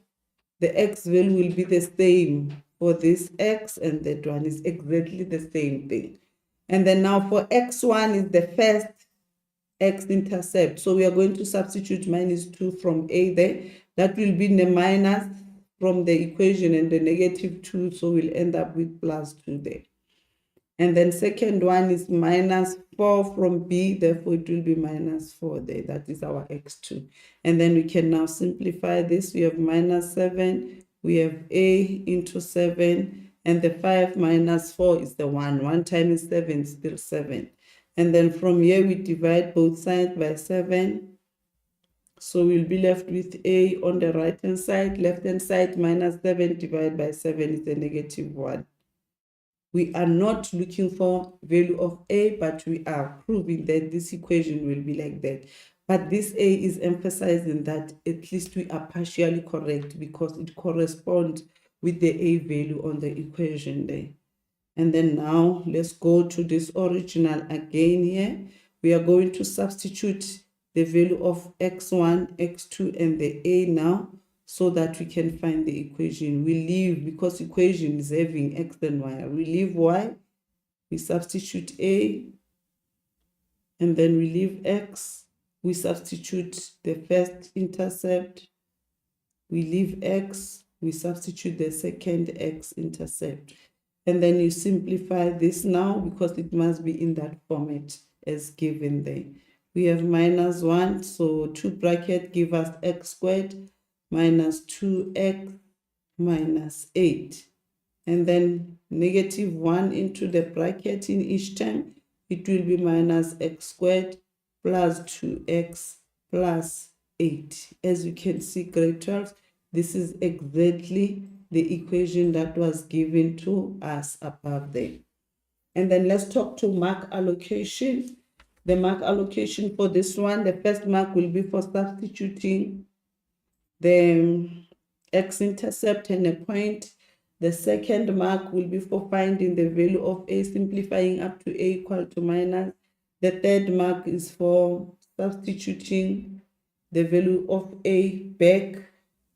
The x value will be the same for this x, and that one is exactly the same thing. And then now for x1 is the first x-intercept. So we are going to substitute minus 2 from a there. That will be the minus from the equation and the negative 2. So we'll end up with plus 2 there. And then second one is minus 4 from B, therefore it will be minus 4 there. That is our x2. And then we can now simplify this. We have minus 7, we have a into 7, and the 5 minus 4 is the 1. 1 times 7 is still 7. And then from here we divide both sides by 7. So we'll be left with a on the right hand side. Left hand side minus 7 divided by 7 is a negative 1. We are not looking for value of a, but we are proving that this equation will be like that. But this a is emphasizing that at least we are partially correct because it corresponds with the a value on the equation there. And then now let's go to this original again here. We are going to substitute the value of x1, x2, and the a now, so that we can find the equation. We leave, because equation is having x and y, we leave y, we substitute a, and then we leave x, we substitute the first intercept, we leave x, we substitute the second x-intercept. And then you simplify this now because it must be in that format as given there. We have minus 1, so 2 bracket give us x squared minus 2x minus 8. And then negative 1 into the bracket in each term, it will be minus x squared plus 2x plus 8. As you can see, grade 12, this is exactly the equation that was given to us above there. And then let's talk to mark allocation. The mark allocation for this one, the first mark will be for substituting the x-intercept and a point. The second mark will be for finding the value of a, simplifying up to a equal to minus. The third mark is for substituting the value of a back.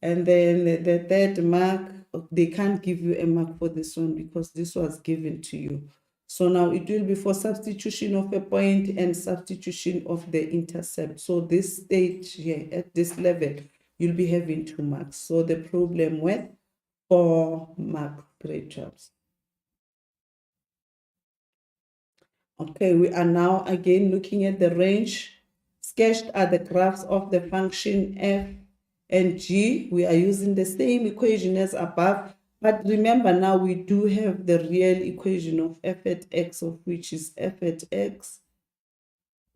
And then the third mark, they can't give you a mark for this one because this was given to you. So now it will be for substitution of a point and substitution of the intercept. So this stage here, at this level, you'll be having 2 marks. So the problem with 4 mark grade 12. Okay, we are now again looking at the range. Sketched are the graphs of the function f and g. We are using the same equation as above, but remember now we do have the real equation of f at x, of which is f at x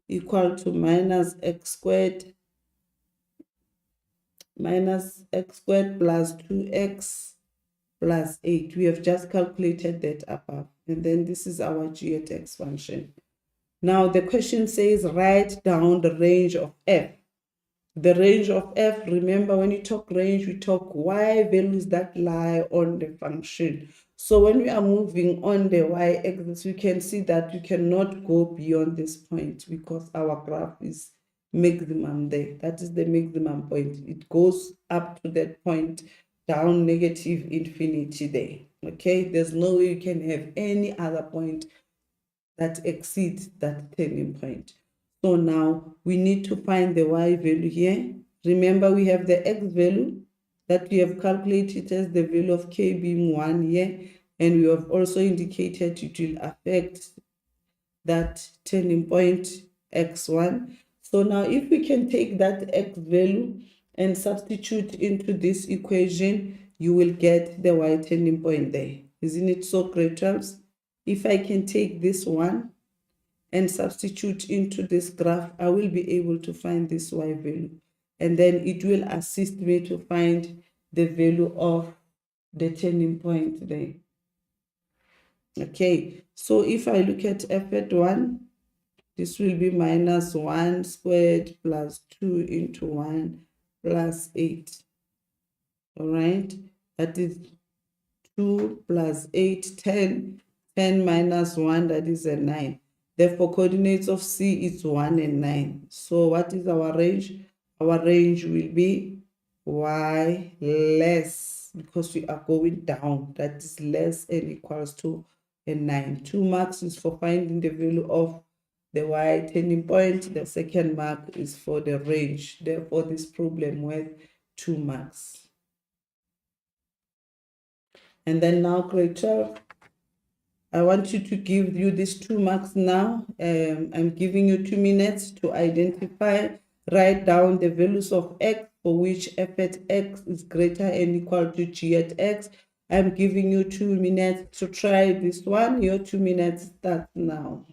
equal to minus x squared plus 2x plus 8. We have just calculated that above. And then this is our g at x function. Now the question says write down the range of f. The range of f, remember when you talk range, we talk y values that lie on the function. So when we are moving on the y-axis, we can see that you cannot go beyond this point because our graph is maximum there. That is the maximum point. It goes up to that point, down negative infinity there. Okay, there's no way you can have any other point that exceeds that turning point. So now we need to find the y value here. Remember, we have the x value that we have calculated as the value of k being 1 here, and we have also indicated it will affect that turning point x1. So now if we can take that x value and substitute into this equation, you will get the y turning point there. Isn't it so great, Charles? If I can take this one and substitute into this graph, I will be able to find this y value. And then it will assist me to find the value of the turning point there. Okay, so if I look at f at 1, this will be minus 1 squared plus 2 into 1 plus 8. All right, that is 2 plus 8, 10. 10 minus 1, that is a 9. Therefore, coordinates of C is 1 and 9. So what is our range? Our range will be y less, because we are going down. That is less and equals to a 9. 2 marks is for finding the value of the y turning point. The second mark is for the range. Therefore, this problem worth 2 marks. And then now, grade 12. I want you to give you these 2 marks now. I'm giving you 2 minutes to identify, write down the values of x for which f at x is greater and equal to g at x. I'm giving you 2 minutes to try this one. Your 2 minutes start now.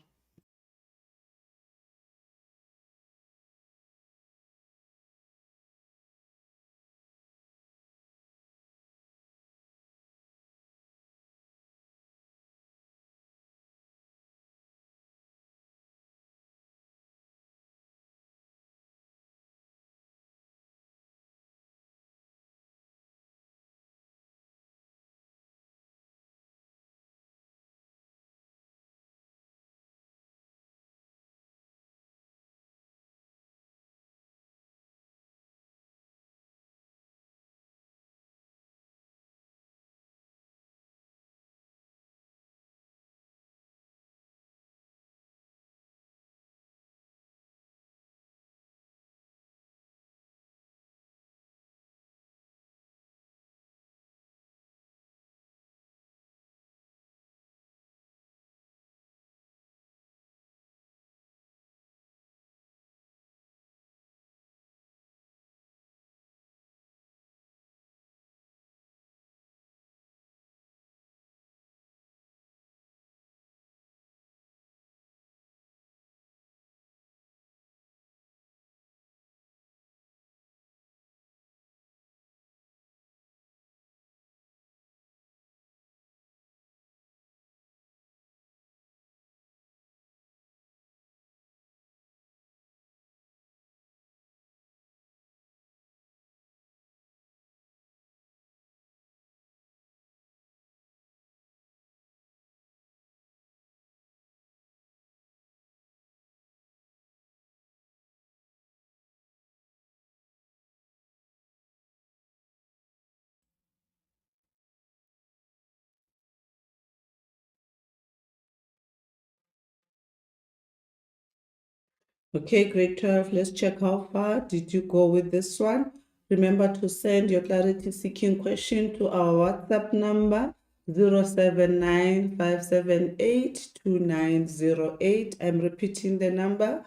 Okay, grade 12, let's check how far did you go with this one. Remember to send your clarity seeking question to our WhatsApp number 079-578-2908. I'm repeating the number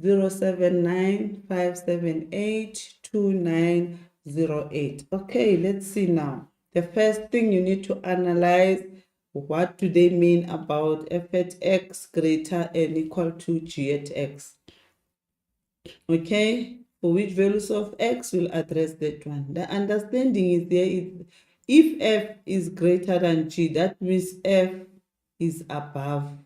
079-578-2908. Okay, let's see now. The first thing you need to analyze, what do they mean about f at x greater and equal to g at x? Okay, for which values of x will address that one. The understanding is there is, if f is greater than g, that means f is above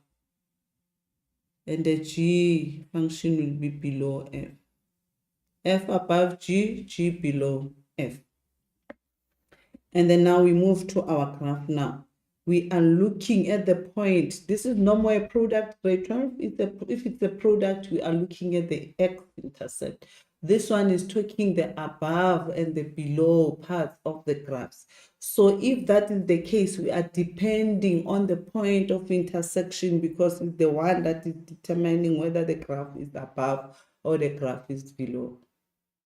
and the g function will be below f. F above g, g below f. And then now we move to our graph now. We are looking at the point. This is no more a product, grade 12. If it's a product, we are looking at the x-intercept. This one is taking the above and the below parts of the graphs. So if that is the case, we are depending on the point of intersection because it's the one that is determining whether the graph is above or the graph is below.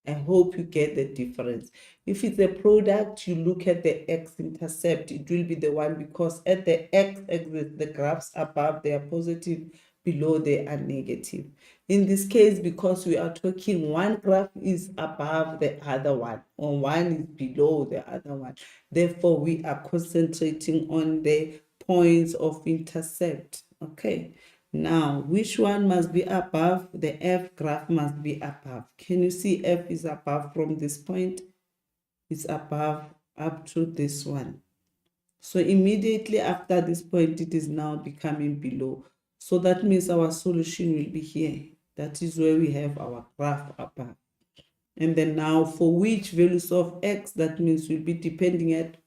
I hope you get the difference. If it's a product, you look at the x-intercept. It will be the one because at the x-axis, the graphs above, they are positive, below they are negative. In this case, because we are talking one graph is above the other one, or one is below the other one. Therefore, we are concentrating on the points of intercept. Okay. Now, which one must be above? The F graph must be above. Can you see F is above from this point? It's above up to this one. So immediately after this point, it is now becoming below. So that means our solution will be here. That is where we have our graph above. And then now for which values of X, that means we'll be depending at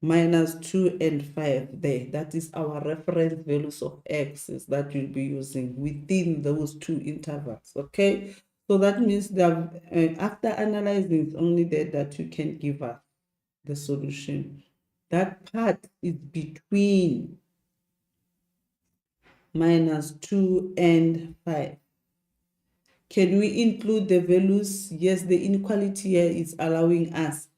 -2 and 5 there. That is our reference values of x's that we'll be using within those two intervals. Okay, so that means that after analyzing, it's only there that you can give us the solution. That part is between -2 and 5. Can we include the values? Yes, the inequality here is allowing us.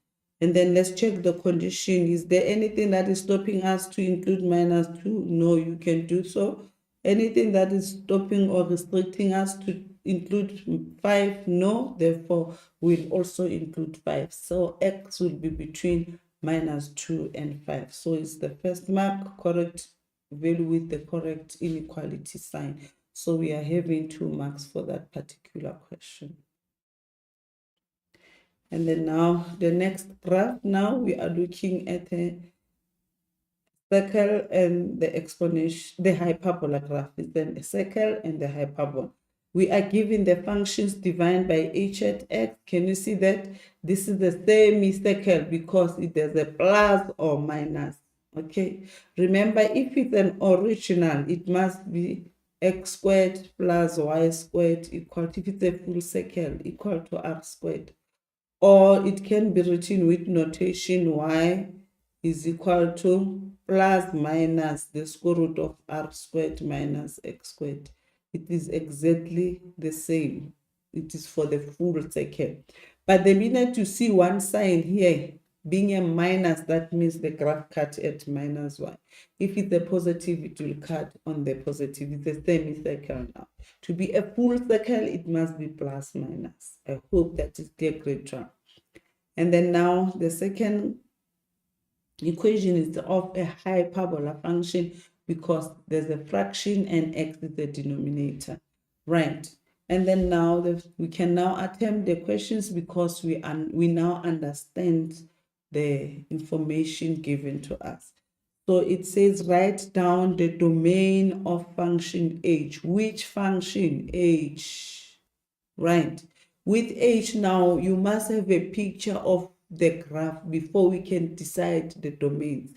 And then let's check the condition. Is there anything that is stopping us to include -2? No, you can do so. Anything that is stopping or restricting us to include 5? No, therefore we'll also include 5. So x will be between -2 and 5. So it's the first mark, correct value with the correct inequality sign. So we are having 2 marks for that particular question. And then now the next graph, now we are looking at a circle and the exponential, the hyperbola graph is then the circle and the hyperbola. We are given the functions divided by h at x. Can you see that? This is the semicircle because it has a plus or minus. Okay. Remember, if it's an original, it must be x squared plus y squared equal to, if it's a full circle, equal to r squared. Or it can be written with notation y is equal to plus minus the square root of r squared minus x squared. It is exactly the same. It is for the full circle. But the minute you see one sign here being a minus, that means the graph cut at -1. If it's a positive, it will cut on the positive. It's a semicircle now. To be a full circle, it must be plus minus. I hope that is clear, great one. And then now the second equation is of a hyperbola function because there's a fraction and x is the denominator, right? And then now we can now attempt the questions because we now understand the information given to us. So it says write down the domain of function h. Which function? H, right? With h now, you must have a picture of the graph before we can decide the domains.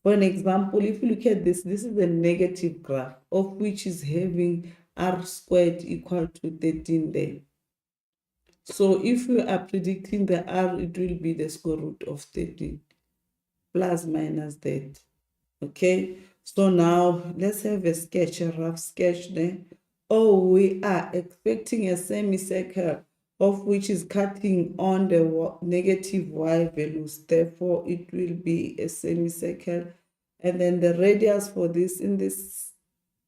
For an example, if you look at this is a negative graph of which is having r squared equal to 13 there. So if we are predicting the r, it will be the square root of 13 plus minus that. Okay, so now let's have a sketch, a rough sketch there. Oh, we are expecting a semicircle of which is cutting on the negative y values. Therefore, it will be a semicircle. And then the radius for this, in this,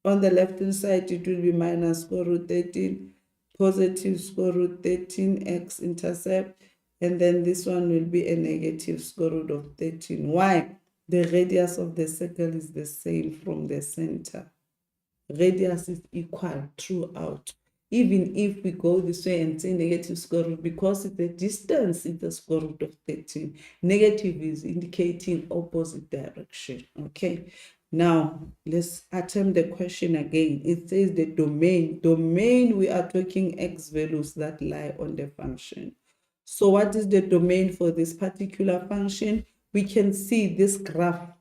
on the left hand side, it will be minus square root 13, positive square root 13, x intercept. And then this one will be a negative square root of 13. Why? The radius of the circle is the same from the center. Radius is equal throughout. Even if we go this way and say negative square root, because it's a distance, it's the square root of 13. Negative is indicating opposite direction. Okay. Now, let's attempt the question again. It says the domain. Domain, we are talking x values that lie on the function. So what is the domain for this particular function? We can see this graph.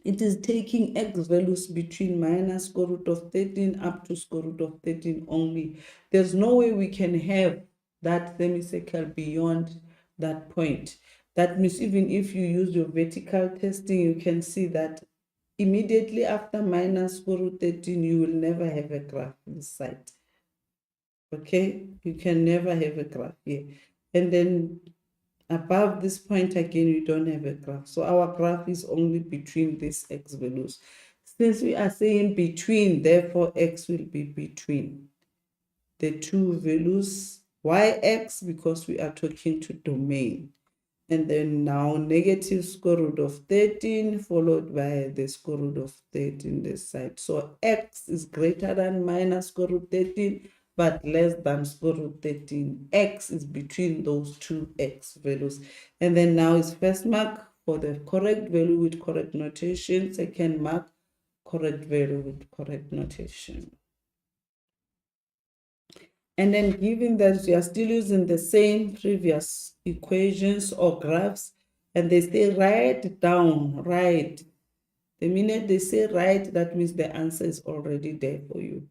It is taking x values between minus square root of 13 up to square root of 13 only. There's no way we can have that semicircle beyond that point. That means even if you use your vertical testing, you can see that immediately after minus square root 13, you will never have a graph this side. Okay, you can never have a graph here. And then above this point again, we don't have a graph. So our graph is only between these x values. Since we are saying between, therefore x will be between the two values yx, because we are talking to domain. And then now negative square root of 13 followed by the square root of 13 this side. So x is greater than minus square root 13 but less than square root 13. X is between those two x values. And then now is first mark for the correct value with correct notation, second mark correct value with correct notation. And then given that we are still using the same previous equations or graphs, and they say write down, write. The minute they say write, that means the answer is already there for you.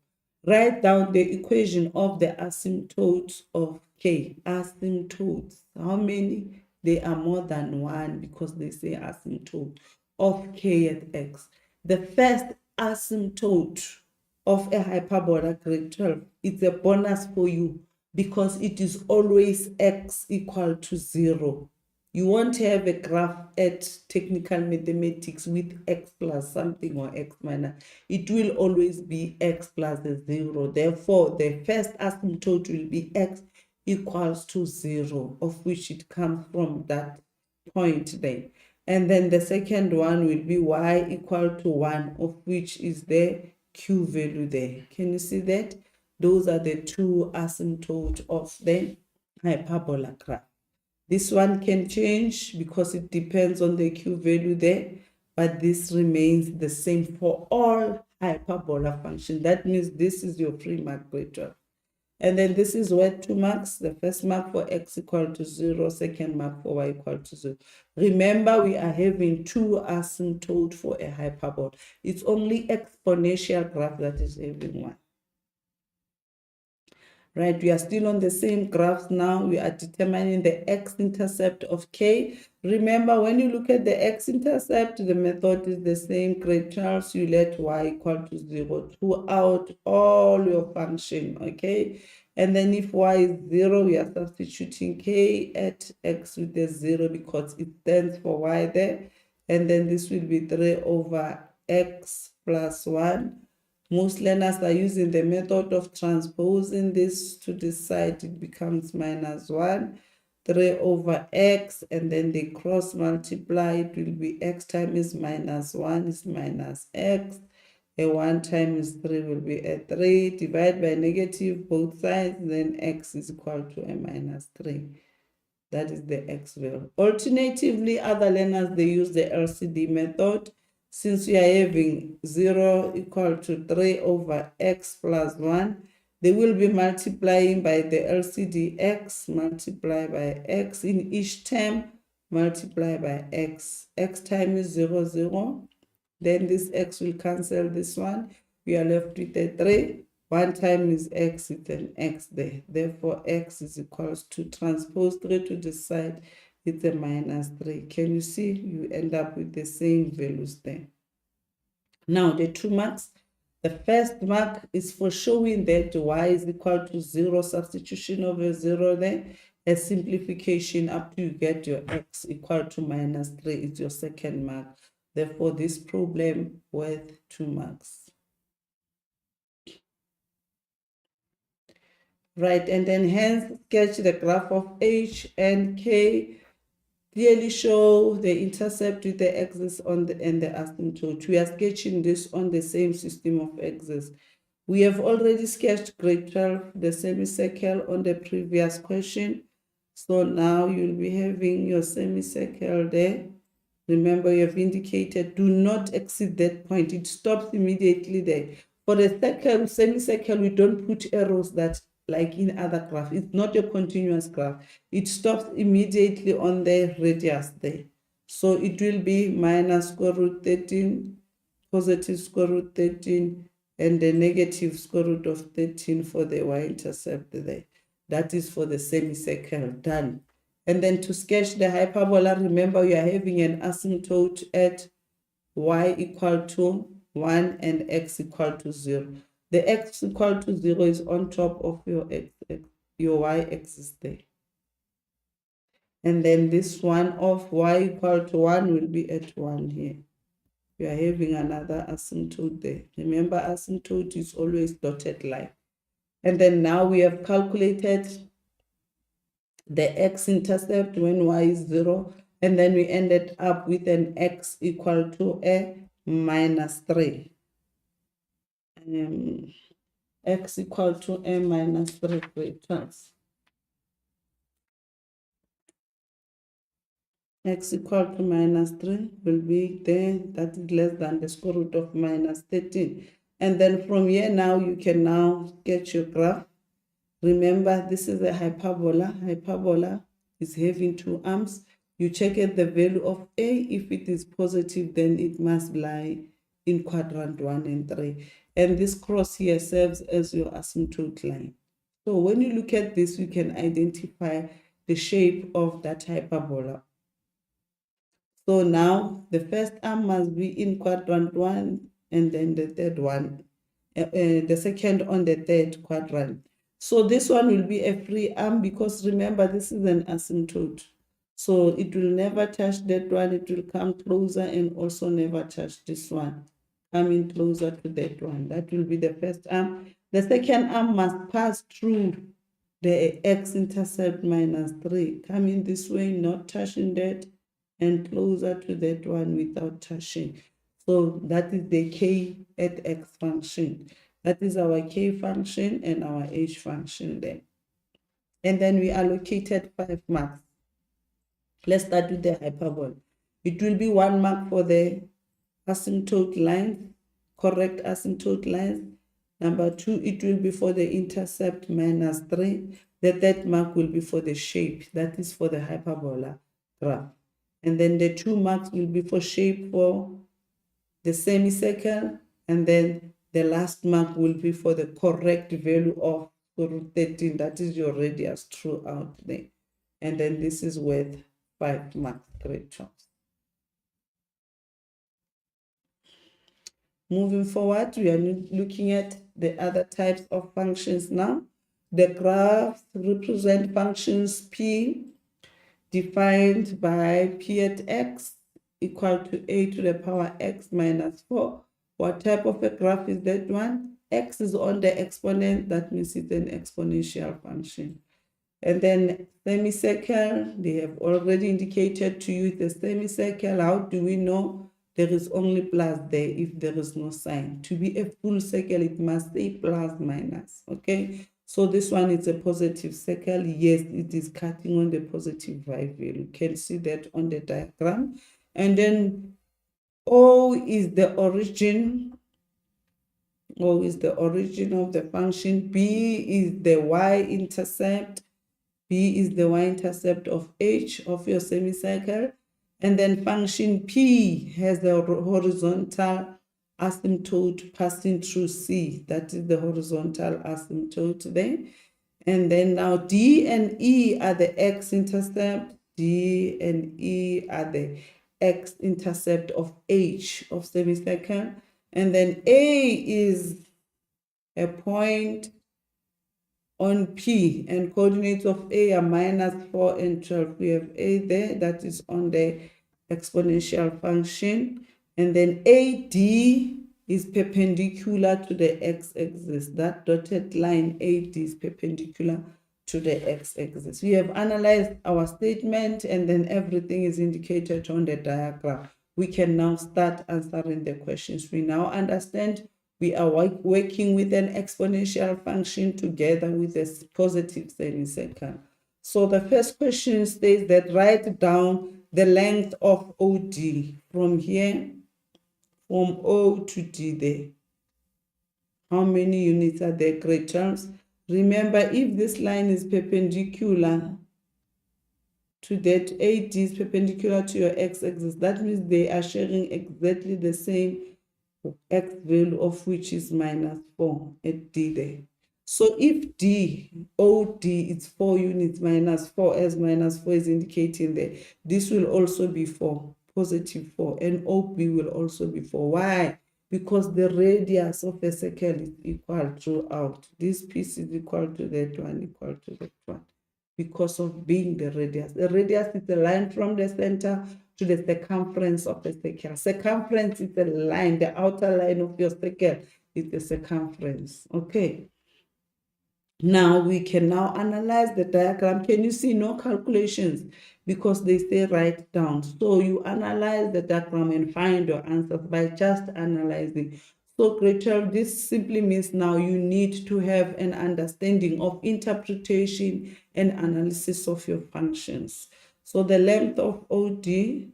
Write down the equation of the asymptotes of k. Asymptotes. How many? They are more than one because they say asymptote of k at x. The first asymptote of a hyperbola grade 12, it's a bonus for you because it is always x equal to 0. You won't have a graph at technical mathematics with x plus something or x minus. It will always be x plus 0. Therefore, the first asymptote will be x equals to 0, of which it comes from that point there. And then the second one will be y equal to 1, of which is the q value there. Can you see that? Those are the two asymptotes of the hyperbola graph. This one can change because it depends on the q value there, but this remains the same for all hyperbola functions. That means this is your free mark grade 12. And then this is worth 2 marks. The first mark for x equal to 0, second mark for y equal to 0. Remember, we are having two asymptotes for a hyperbola. It's only exponential graph that is having one. Right, we are still on the same graphs now. We are determining the x-intercept of k. Remember, when you look at the x-intercept, the method is the same. Grade 12, so you let y equal to 0 throughout all your function, okay? And then if y is 0, we are substituting k at x with the 0 because it stands for y there. And then this will be 3 over x plus 1. Most learners are using the method of transposing this to the side. It becomes minus 1, 3 over x, and then they cross multiply. It will be x times minus 1 is minus x. A 1 times 3 will be a 3. Divide by negative both sides, then x is equal to a minus 3. That is the x value. Alternatively, other learners, they use the LCD method. Since we are having 0 equal to 3 over x plus 1, they will be multiplying by the LCD x, multiply by x in each term, multiply by x. X times 0, 0. Then this x will cancel this one. We are left with a 3. 1 times x is an x there. Therefore, x is equals to transpose 3 to the side. It's a minus 3. Can you see? You end up with the same values there. Now, the 2 marks. The first mark is for showing that y is equal to 0, substitution of a 0 there. A simplification up to you get your x equal to minus 3 is your second mark. Therefore, this problem worth 2 marks. Right, and then hence sketch the graph of h and k. Clearly show the intercept with the axis on the and the asymptote. We are sketching this on the same system of axes. We have already sketched grade 12, the semicircle on the previous question. So now you'll be having your semicircle there. Remember, you have indicated do not exceed that point. It stops immediately there. For the circle, semicircle, we don't put arrows that like in other graph. It's not a continuous graph. It stops immediately on the radius there. So it will be minus square root 13, positive square root 13, and the negative square root of 13 for the y-intercept there. That is for the semicircle, done. And then to sketch the hyperbola, remember you are having an asymptote at y equal to 1 and x equal to 0. The x equal to 0 is on top of your your y-axis there. And then this one of y equal to 1 will be at 1 here. We are having another asymptote there. Remember, asymptote is always dotted line. And then now we have calculated the x-intercept when y is 0. And then we ended up with an x equal to a minus 3. X equal to a minus 3 returns. X equal to minus 3 will be there, that is less than the square root of minus 13. And then from here now, you can now get your graph. Remember, this is a hyperbola. Hyperbola is having two arms. You check at the value of A. If it is positive, then it must lie in quadrant 1 and 3. And this cross here serves as your asymptote line. So when you look at this, you can identify the shape of that hyperbola. So now the first arm must be in quadrant 1 and then the third one, the second on the third quadrant. So this one will be a free arm because remember this is an asymptote. So it will never touch that one, it will come closer and also never touch this one, coming closer to that one. That will be the first arm. The second arm must pass through the x-intercept minus 3, coming this way, not touching that, and closer to that one without touching. So that is the k at x function. That is our k function and our h function there. And then we allocated 5 marks. Let's start with the hyperbola. It will be 1 mark for the asymptote lines, correct asymptote lines. Number 2, it will be for the intercept minus 3. The third mark will be for the shape, that is for the hyperbola graph. And then the 2 marks will be for shape for the semicircle. And then the last mark will be for the correct value of root 13. That is your radius throughout there. And then this is worth 5 marks. Great job. Moving forward, we are looking at the other types of functions now. The graphs represent functions P defined by P at x equal to a to the power x minus 4. What type of a graph is that one? X is on the exponent, that means it's an exponential function. And then semicircle, they have already indicated to you the semicircle. How do we know? There is only plus there if there is no sign. To be a full circle, it must say plus minus, okay? So this one is a positive circle. Yes, it is cutting on the positive y value. You can see that on the diagram. And then O is the origin. O is the origin of the function. B is the y-intercept. B is the y-intercept of H of your semicircle. And then function P has a horizontal asymptote passing through C. That is the horizontal asymptote there. And then now D and E are the x-intercept. D and E are the x-intercept of H of semicircle. And then A is a point on P, and coordinates of A are minus 4 and 12. We have A there, that is on the exponential function. And then AD is perpendicular to the x-axis. That dotted line AD is perpendicular to the x-axis. We have analyzed our statement and then everything is indicated on the diagram. We can now start answering the questions. We now understand we are working with an exponential function together with a positive semicircle. So the first question states that write down the length of OD from here, from O to D there. How many units are there? Great terms. Remember, if this line is perpendicular to that, AD is perpendicular to your x-axis, that means they are sharing exactly the same x value of which is minus 4 at D there. So if OD is 4 units minus 4, as minus 4 is indicating there, this will also be 4, positive 4, and OB will also be 4. Why? Because the radius of a circle is equal throughout. This piece is equal to that one, equal to that one, because of being the radius. The radius is a line from the center to the circumference of the circle. Circumference is a line, the outer line of your circle is the circumference. Okay. Now we can now analyze the diagram. Can you see no calculations? Because they say write down. So you analyze the diagram and find your answers by just analyzing. So Rachel, this simply means now you need to have an understanding of interpretation and analysis of your functions. So the length of OD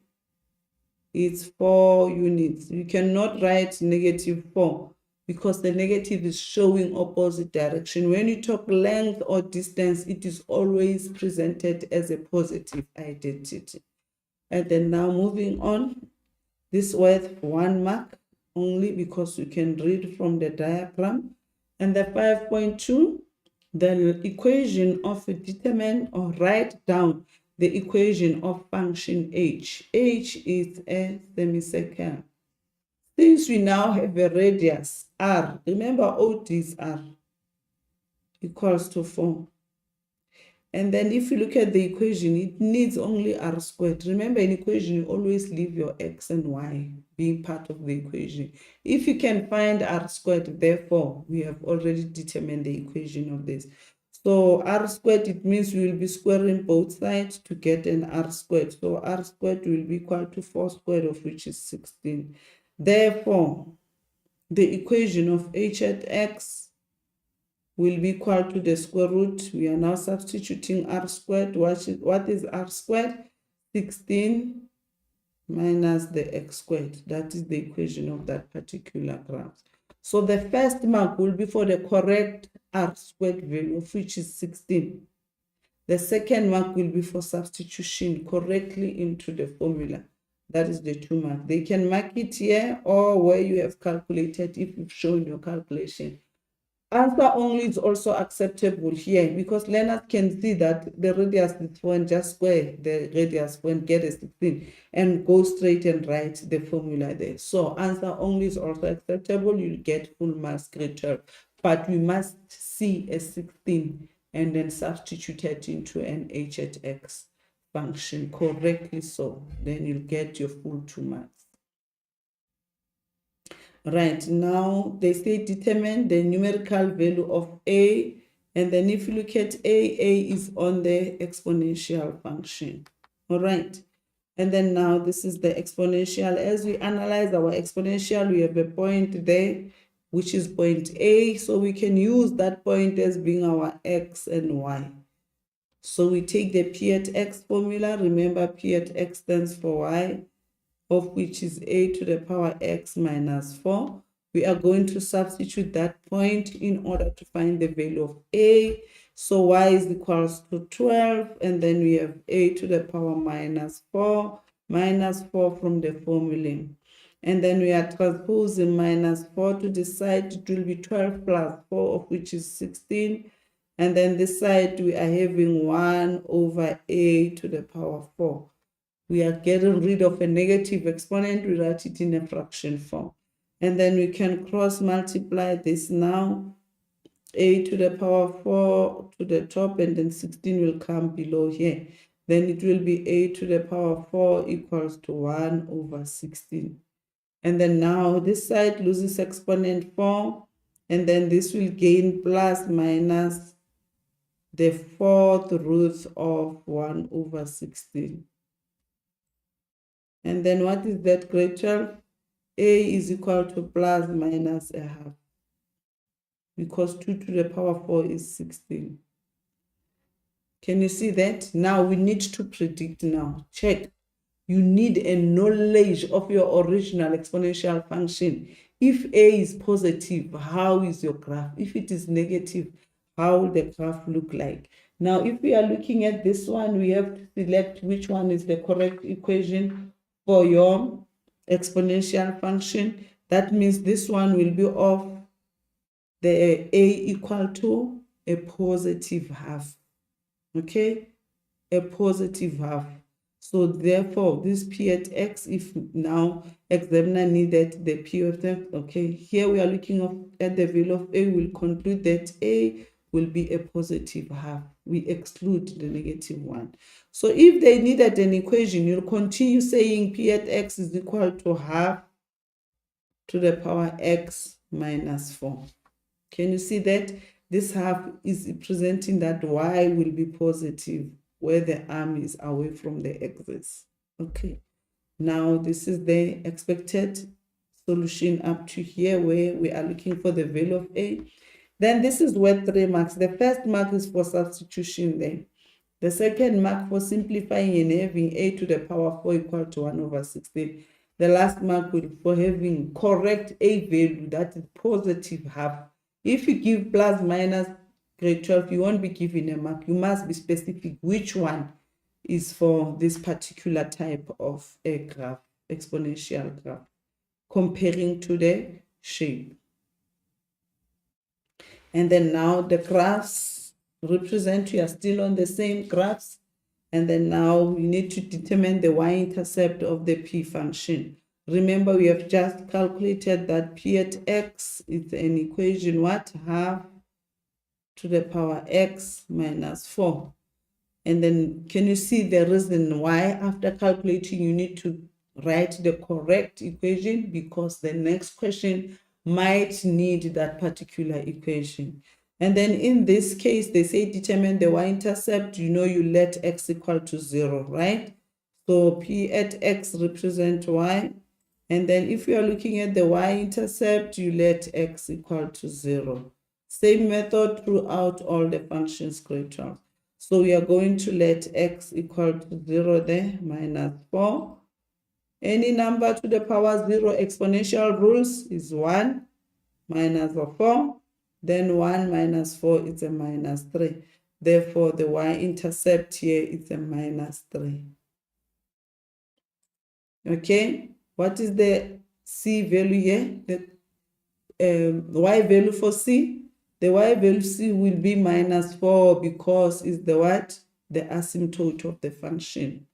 is 4 units. You cannot write -4 because the negative is showing opposite direction. When you talk length or distance, it is always presented as a positive identity. And then now moving on, this worth 1 mark only because you can read from the diagram. And the 5.2, the equation of determine or write down the equation of function h. H is a semicircle. Since we now have a radius r, remember OD is r, equals to 4. And then if you look at the equation, it needs only r squared. Remember, in equation, you always leave your x and y being part of the equation. If you can find r squared, therefore, we have already determined the equation of this. So r squared, it means we will be squaring both sides to get an r squared. So r squared will be equal to 4 squared, of which is 16. Therefore, the equation of h at x will be equal to the square root. We are now substituting r squared. What is r squared? 16 minus the x squared. That is the equation of that particular graph. So the first mark will be for the correct r squared value, of which is 16. The second mark will be for substitution correctly into the formula. That is the 2 mark. They can mark it here or where you have calculated if you've shown your calculation. Answer only is also acceptable here because learners can see that the radius is 4 and just square the radius when get a 16 and go straight and write the formula there. So answer only is also acceptable. You'll get full marks grade 12. But we must see a 16 and then substitute it into an h at x function correctly. So then you'll get your full 2 marks. Right, now they say determine the numerical value of a, and then if you look at a is on the exponential function. All right, and then now this is the exponential. As we analyze our exponential, we have a point there, which is point A, so we can use that point as being our x and y. So we take the p at x formula. Remember, p at x stands for y, of which is a to the power x minus 4. We are going to substitute that point in order to find the value of a. So y is equals to 12, and then we have a to the power minus 4 from the formula. And then we are transposing minus 4 to the side. It will be 12 plus 4, of which is 16. And then this side, we are having 1 over a to the power 4. We are getting rid of a negative exponent. We write it in a fraction form. And then we can cross multiply this now. A to the power 4 to the top, and then 16 will come below here. Then it will be a to the power 4 equals to 1 over 16. And then now this side loses exponent form, and then this will gain plus minus the 4th root of 1 over 16. And then what is that, grade 12? A is equal to plus minus a half, because 2 to the power 4 is 16. Can you see that? Now we need to predict now. Check. You need a knowledge of your original exponential function. If a is positive, how is your graph? If it is negative, how will the graph look like? Now, if we are looking at this one, we have to select which one is the correct equation for your exponential function. That means this one will be of the A equal to a positive half. Okay, a positive half. So therefore, this P at X, if now examiner needed the P of X, okay, here we are looking at the value of A, we'll conclude that A will be a positive half. We exclude the negative one. So if they needed an equation, you'll continue saying P at X is equal to half to the power X minus 4. Can you see that? This half is representing that Y will be positive where the arm is away from the axis. Okay, now this is the expected solution up to here where we are looking for the value of A. Then this is worth 3 marks. The first mark is for substitution there. The second mark for simplifying and having A to the power 4 equal to 1 over 16. The last mark will be for having correct A value, that is positive half. If you give plus minus grade 12, you won't be given a mark. You must be specific which one is for this particular type of a graph, exponential graph, comparing to the shape. And then now the graphs represent, you are still on the same graphs. And then now we need to determine the y-intercept of the P function. Remember, we have just calculated that P at X is an equation, what? Half to the power X minus 4. And then can you see the reason why after calculating you need to write the correct equation? Because the next question might need that particular equation. And then in this case, they say determine the y-intercept. You know, you let X equal to 0, right? So P at X represent Y. And then if you are looking at the y-intercept, you let X equal to 0. Same method throughout all the functions, grade 12. So we are going to let X equal to 0 there, minus 4. Any number to the power 0, exponential rules is 1 minus 4. Then 1 minus 4 is a minus 3. Therefore, the y-intercept here is a minus 3. Okay, what is the C value here? The y value for C? The y value C will be minus 4 because it's the what? The asymptote of the function.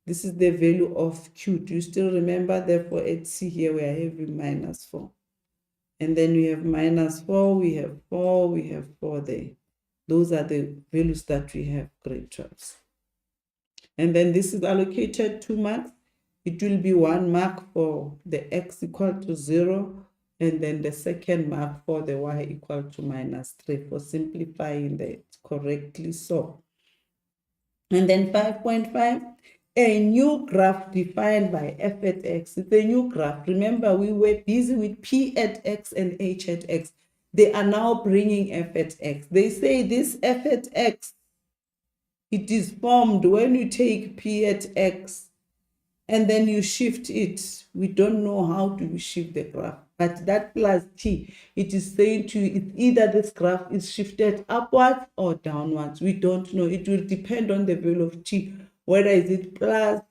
This is the value of Q. Do you still remember? Therefore, at C here we are having minus 4. And then we have minus 4, we have 4, we have 4 there. Those are the values that we have, grade 12. And then this is allocated 2 marks. It will be 1 mark for the X equal to 0. And then the second mark for the Y equal to minus 3 for simplifying that correctly so. And then 5.5. A new graph defined by F at X. It's a new graph. Remember, we were busy with P at X and H at X. They are now bringing F at X. They say this F at X, it is formed when you take P at X and then you shift it. We don't know how to shift the graph. But that plus T, it is saying to you, it's either this graph is shifted upwards or downwards. We don't know. It will depend on the value of T. Whether is it plus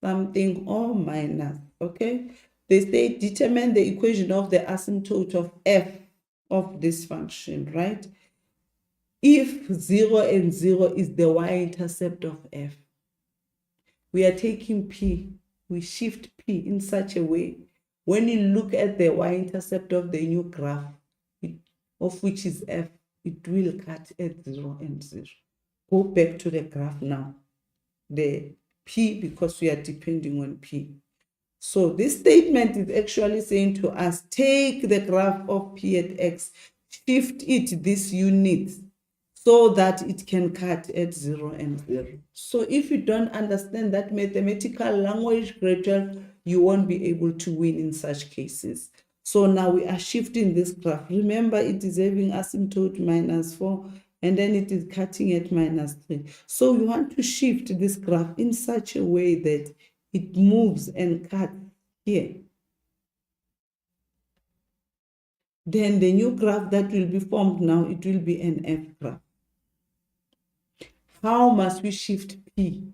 something or minus, okay? They say determine the equation of the asymptote of F of this function, right? If 0 and 0 is the y-intercept of F, we are taking P, we shift P in such a way. When you look at the y-intercept of the new graph, of which is F, it will cut at 0 and 0. Go back to the graph now. The P, because we are depending on P. So this statement is actually saying to us, take the graph of P at X, shift it this unit so that it can cut at 0 and 0. So if you don't understand that mathematical language, grade 12, you won't be able to win in such cases. So now we are shifting this graph. Remember, it is having asymptote minus 4. And then it is cutting at minus 3. So we want to shift this graph in such a way that it moves and cuts here. Then the new graph that will be formed now, it will be an F graph. How must we shift P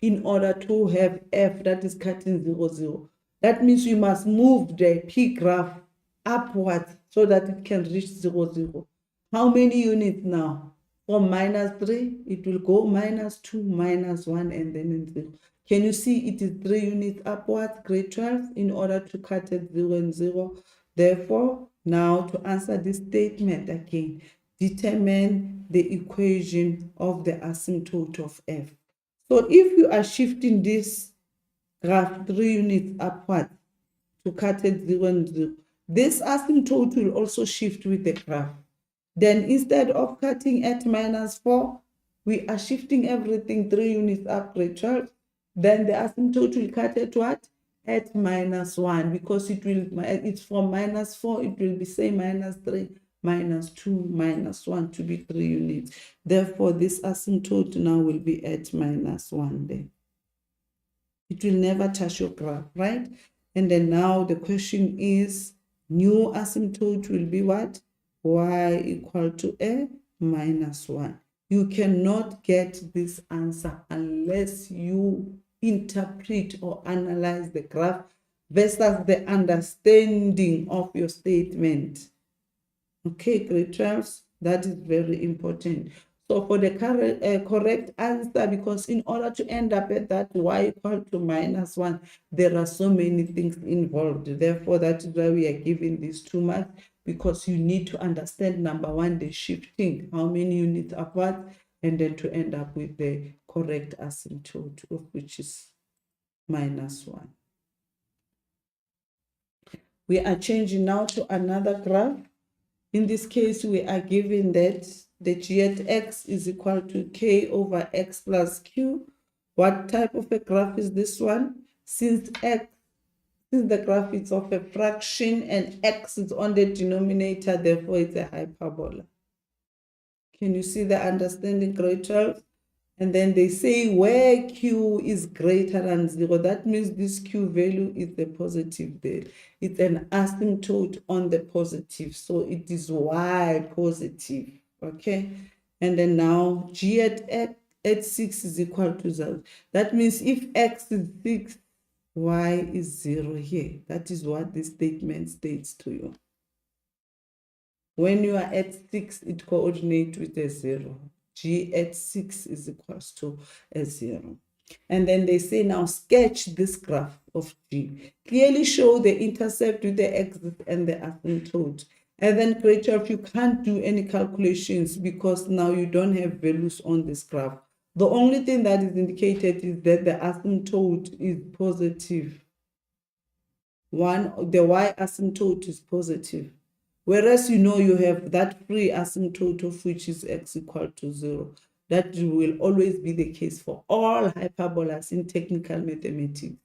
in order to have F that is cutting 0, 0? That means we must move the P graph upwards so that it can reach 0, 0. How many units now? From -3, it will go -2, -1, and then in 0. Can you see it is 3 units upwards, grade 12, in order to cut at 0 and 0? Therefore, now to answer this statement again, determine the equation of the asymptote of f. So if you are shifting this graph 3 units upwards to cut at 0 and 0, this asymptote will also shift with the graph. Then instead of cutting at -4, we are shifting everything 3 units up, grade 12. Then the asymptote will cut at what? At -1, because it's from -4, it will be say -3, -2, -1 to be 3 units. Therefore, this asymptote now will be at -1 there. It will never touch your graph, right? And then now the question is, new asymptote will be what? Y equal to a -1. You cannot get this answer unless you interpret or analyze the graph versus the understanding of your statement. Okay, grade 12, that is very important. So for the correct answer, because in order to end up at that y equal to -1, there are so many things involved. Therefore, that is why we are giving these 2 marks, because you need to understand, number 1, the shifting, how many units apart, and then to end up with the correct asymptote, of which is -1. We are changing now to another graph. In this case, we are given that the g at x is equal to k over x plus q. What type of a graph is this one? Since the graph is of a fraction and x is on the denominator, therefore it's a hyperbola. Can you see the understanding, grade 12? And then they say where q is greater than 0, that means this q value is the positive there. It's an asymptote on the positive, so it is y positive, okay? And then now g at 6 is equal to 0. That means if x is 6, y is 0 here. That is what this statement states to you. When you are at 6, it coordinates with a 0. G at 6 is equals to a 0. And then they say now sketch this graph of G. Clearly show the intercept with the axis and the asymptote. And then grade 12, you can't do any calculations because now you don't have values on this graph. The only thing that is indicated is that the asymptote is positive. The y asymptote is positive. Whereas you have that free asymptote of which is x equal to 0. That will always be the case for all hyperbolas in technical mathematics.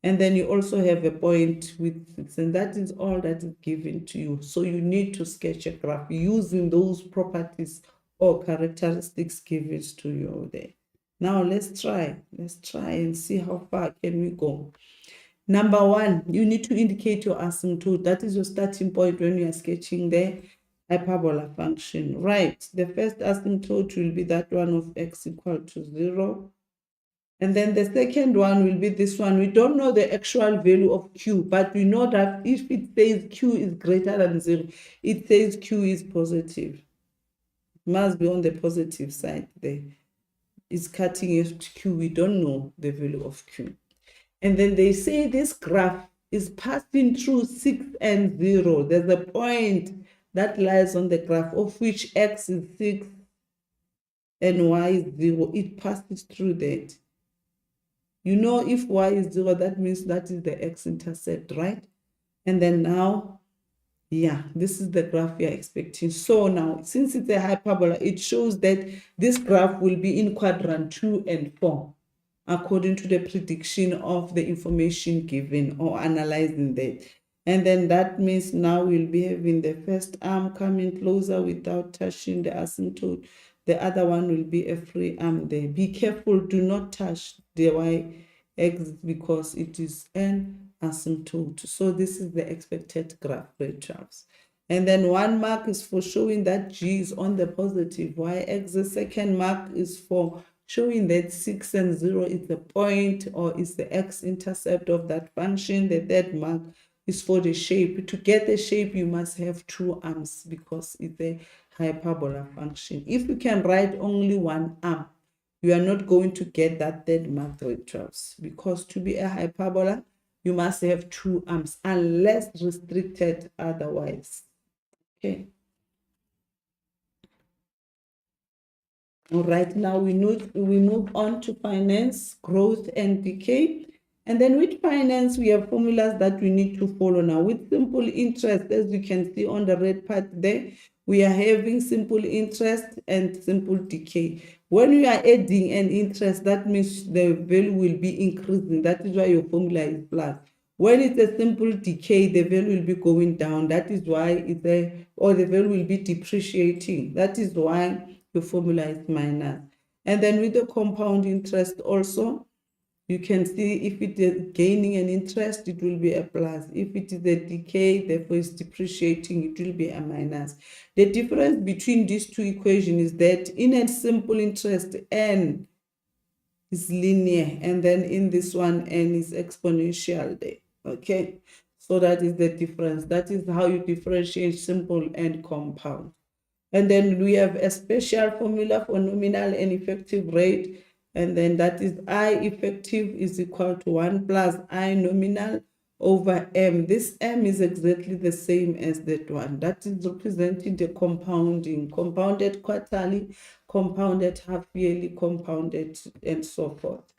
And then you also have a point with 6, and that is all that is given to you. So you need to sketch a graph using those properties or characteristics given to you there. Now let's try and see how far can we go. Number 1, you need to indicate your asymptote. That is your starting point when you are sketching the hyperbola function. Right, the first asymptote will be that one of x equal to 0. And then the second one will be this one. We don't know the actual value of q, but we know that if it says q is greater than 0, it says q is positive. It must be on the positive side there. It's cutting at q. We don't know the value of q. And then they say this graph is passing through 6 and 0. There's a point that lies on the graph of which x is 6 and y is 0. It passes through that. If y is 0, that means that is the x-intercept, right? And then now, this is the graph we are expecting. So now, since it's a hyperbola, it shows that this graph will be in quadrant 2 and 4. According to the prediction of the information given or analyzing that. And then that means now we'll be having the first arm coming closer without touching the asymptote. The other one will be a free arm there. Be careful, do not touch the y-axis because it is an asymptote. So this is the expected graph, grade 12. And then 1 mark is for showing that G is on the positive y-axis. Second mark is for showing that 6 and 0 is the point or is the x-intercept of that function. The third mark is for the shape. To get the shape, you must have two arms because it's a hyperbola function. If you can write only one arm, you are not going to get that third mark grade 12s, because to be a hyperbola, you must have two arms unless restricted otherwise. Okay. All right, now we move on to finance, growth, and decay. And then with finance, we have formulas that we need to follow now. With simple interest, as you can see on the red part there, we are having simple interest and simple decay. When we are adding an interest, that means the value will be increasing. That is why your formula is plus. When it's a simple decay, the value will be going down. That is why or the value will be depreciating. That is why your formula is minus. And then with the compound interest also, you can see if it is gaining an interest, it will be a plus. If it is a decay, therefore it's depreciating, it will be a minus. The difference between these two equations is that in a simple interest, n is linear, and then in this one, n is exponential there. Okay, so that is the difference. That is how you differentiate simple and compound. And then we have a special formula for nominal and effective rate. And then that is I effective is equal to 1 plus I nominal over m. This m is exactly the same as that one. That is representing the compounding, compounded quarterly, compounded half yearly, compounded, and so forth.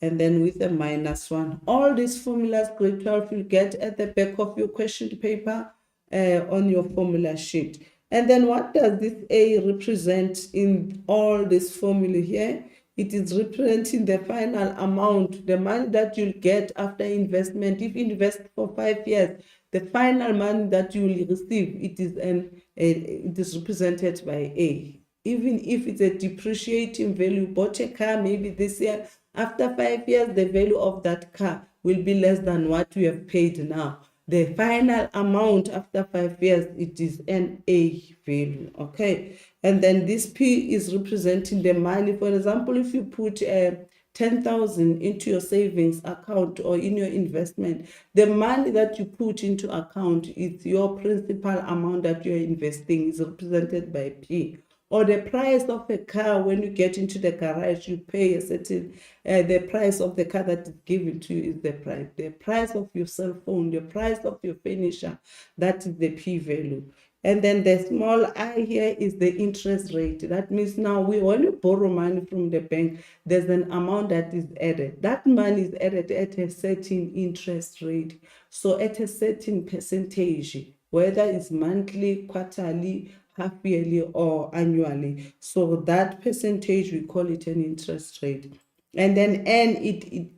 And then with a minus 1. All these formulas grade 12 will get at the back of your question paper on your formula sheet. And then what does this A represent in all this formula here? It is representing the final amount, the money that you'll get after investment. If you invest for 5 years, the final money that you will receive, it is represented by A. Even if it's a depreciating value, bought a car maybe this year, after 5 years, the value of that car will be less than what you have paid now. The final amount after 5 years, it is an A value, okay? And then this P is representing the money. For example, if you put 10,000 into your savings account or in your investment, the money that you put into account is your principal amount that you're investing, is represented by P. Or the price of a car, when you get into the garage, you pay a certain, the price of the car that is given to you is the price. The price of your cell phone, the price of your furniture, that is the P value. And then the small I here is the interest rate. That means now when you borrow money from the bank, there's an amount that is added. That money is added at a certain interest rate. So at a certain percentage, whether it's monthly, quarterly, half yearly, or annually. So that percentage, we call it an interest rate. And then N, it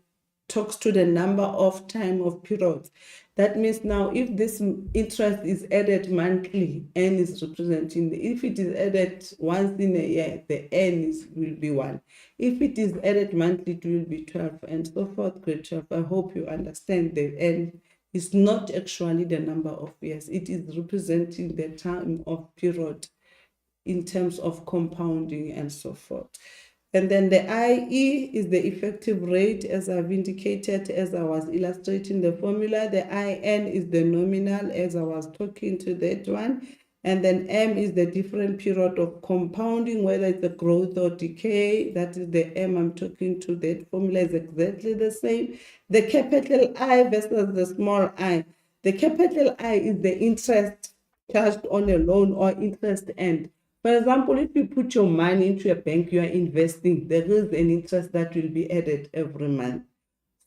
talks to the number of time of periods. That means now if this interest is added monthly, N is representing, if it is added once in a year, the N will be 1. If it is added monthly, it will be 12, and so forth, grade 12. I hope you understand the N is not actually the number of years. It is representing the time of period in terms of compounding and so forth. And then the IE is the effective rate, as I've indicated, as I was illustrating the formula. The IN is the nominal, as I was talking to that one. And then M is the different period of compounding, whether it's a growth or decay. That is the M I'm talking to. That formula is exactly the same. The capital I versus the small I. The capital I is the interest charged on a loan or interest earned. For example, if you put your money into a bank, you are investing, there is an interest that will be added every month.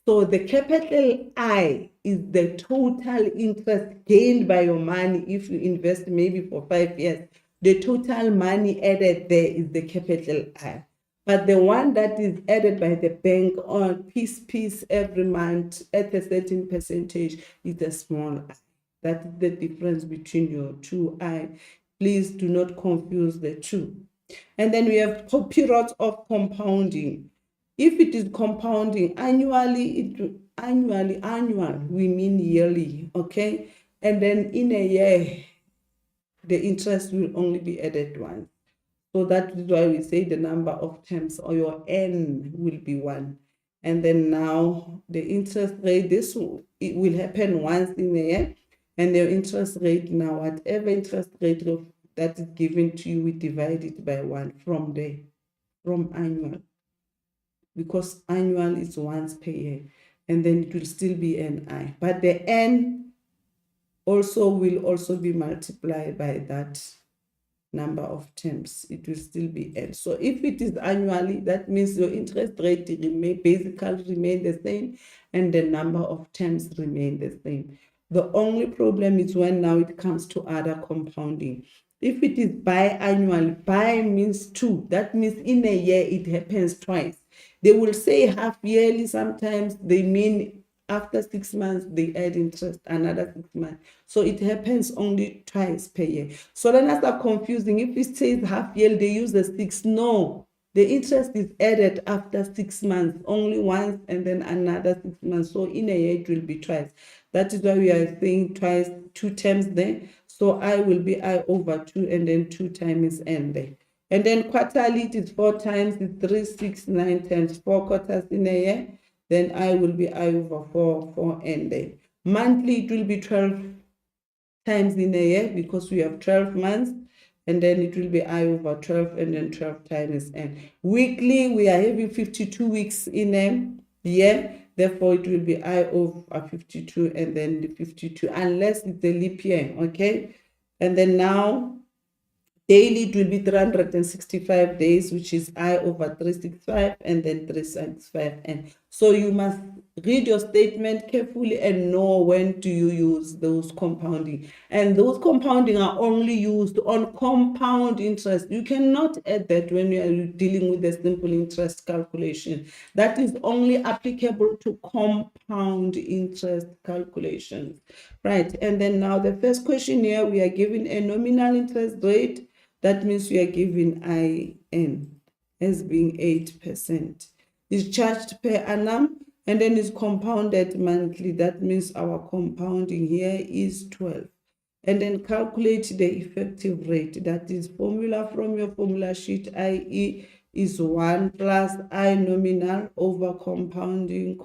So the capital I is the total interest gained by your money if you invest maybe for 5 years. The total money added there is the capital I. But the one that is added by the bank on piece every month at a certain percentage is a small I. That is the difference between your two I. Please do not confuse the two. And then we have periods of compounding. If it is compounding annually, annual, we mean yearly, okay? And then in a year, the interest will only be added once. So that is why we say the number of terms, or your N, will be 1. And then now the interest rate, it will happen once in a year. And the interest rate now, whatever interest rate that is given to you, we divide it by 1 from annual, because annual is once per year, and then it will still be NI. But the N will also be multiplied by that number of terms. It will still be N. So if it is annually, that means your interest rate basically remain the same, and the number of terms remain the same. The only problem is when now it comes to other compounding. If it is biannual, bi means 2. That means in a year it happens twice. They will say half yearly, sometimes they mean after 6 months they add interest, another 6 months. So it happens only twice per year. So then that's confusing. If it says half yearly, they use the 6. No, the interest is added after 6 months, only once, and then another 6 months. So in a year it will be twice. That is why we are saying twice, 2 terms there. So I will be I over 2, and then 2 times N there. And then quarterly, it is 4 times, it's 3, 6, 9 times 4 quarters in a year. Then I will be I over 4 N there. Monthly, it will be 12 times in a year, because we have 12 months. And then it will be I over 12, and then 12 times N. Weekly, we are having 52 weeks in a year. Therefore, it will be I over 52, and then the 52, unless it's a leap year, okay? And then now, daily, it will be 365 days, which is I over 365, and then 365. And so you must read your statement carefully and know when do you use those compounding. And those compounding are only used on compound interest. You cannot add that when you are dealing with a simple interest calculation. That is only applicable to compound interest calculations. Right, and then now the first question here, we are given a nominal interest rate. That means we are given IN as being 8%. It's charged per annum, and then it's compounded monthly. That means our compounding here is 12. And then calculate the effective rate. That is formula from your formula sheet, i.e. is 1 plus I nominal over compounding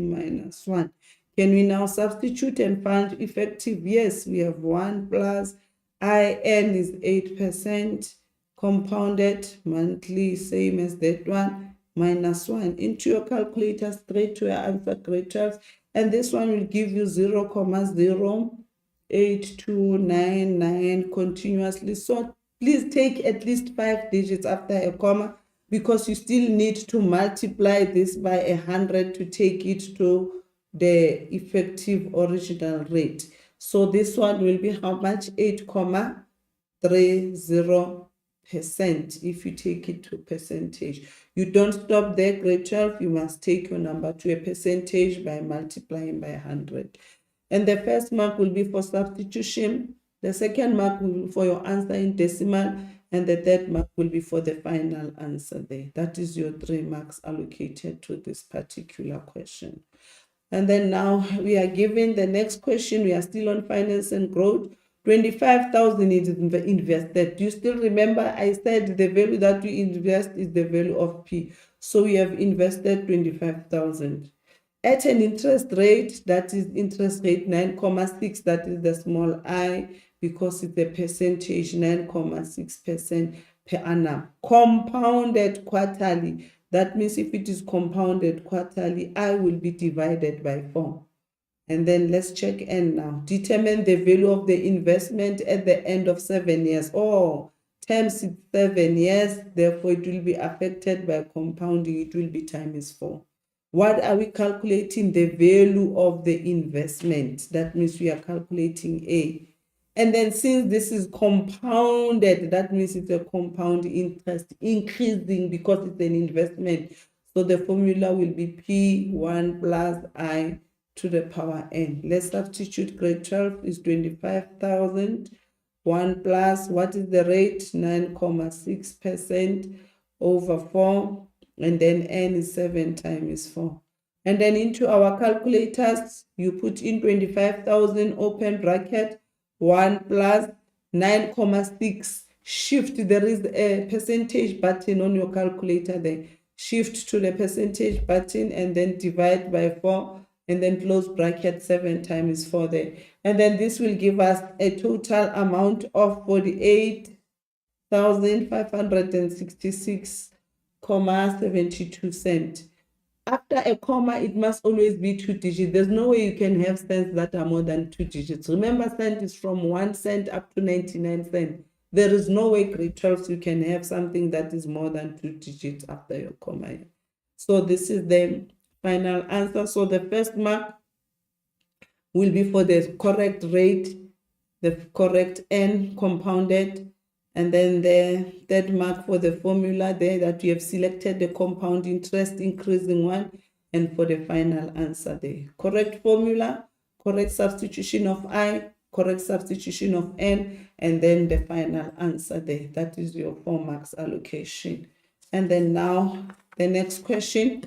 minus 1. Can we now substitute and find effective? Yes, we have 1 plus IN is 8%, compounded monthly, same as that one, minus 1. Into your calculator, straight to your answer, grade 12. And this one will give you 0,08299 continuously. So please take at least 5 digits after a comma, because you still need to multiply this by 100 to take it to the effective original rate. So this one will be how much? 8,30%. If you take it to percentage, you don't stop there, grade 12. You must take your number to a percentage by multiplying by 100. And the first mark will be for substitution. The second mark will be for your answer in decimal. And the third mark will be for the final answer there. That is your 3 marks allocated to this particular question. And then now we are given the next question. We are still on finance and growth. 25,000 is invested. Do you still remember I said the value that we invest is the value of P? So we have invested 25,000 at an interest rate, that is interest rate 9.6, that is the small I, because it's a percentage, 9.6% per annum. Compounded quarterly. That means if it is compounded quarterly, I will be divided by 4. And then let's check N now. Determine the value of the investment at the end of 7 years. Oh, times 7 years, therefore it will be affected by compounding. It will be times 4. What are we calculating? The value of the investment. That means we are calculating A. And then since this is compounded, that means it's a compound interest increasing because it's an investment. So the formula will be P1 plus I to the power N. Let's substitute. Grade 12 is 25,000. 1 plus, what is the rate? 9.6% over 4. And then N is 7 times 4. And then into our calculators, you put in 25,000, open bracket, 1 plus 9.6, shift, there is a percentage button on your calculator there. shift to the percentage button, and then divide by 4, and then close bracket 7 times 4 there. And then this will give us a total amount of 48,566.72 cents. After a comma, it must always be 2 digits. There's no way you can have cents that are more than 2 digits. Remember, cent is from 1 cent up to 99 cents. There is no way, grade 12, you can have something that is more than 2 digits after your comma. So this is the final answer. So the first mark will be for the correct rate, the correct n compounded, and then the third mark for the formula there that you have selected the compound interest increasing one, and for the final answer there. Correct formula, correct substitution of I, correct substitution of n, and then the final answer there. That is your 4 marks allocation. And then now the next question.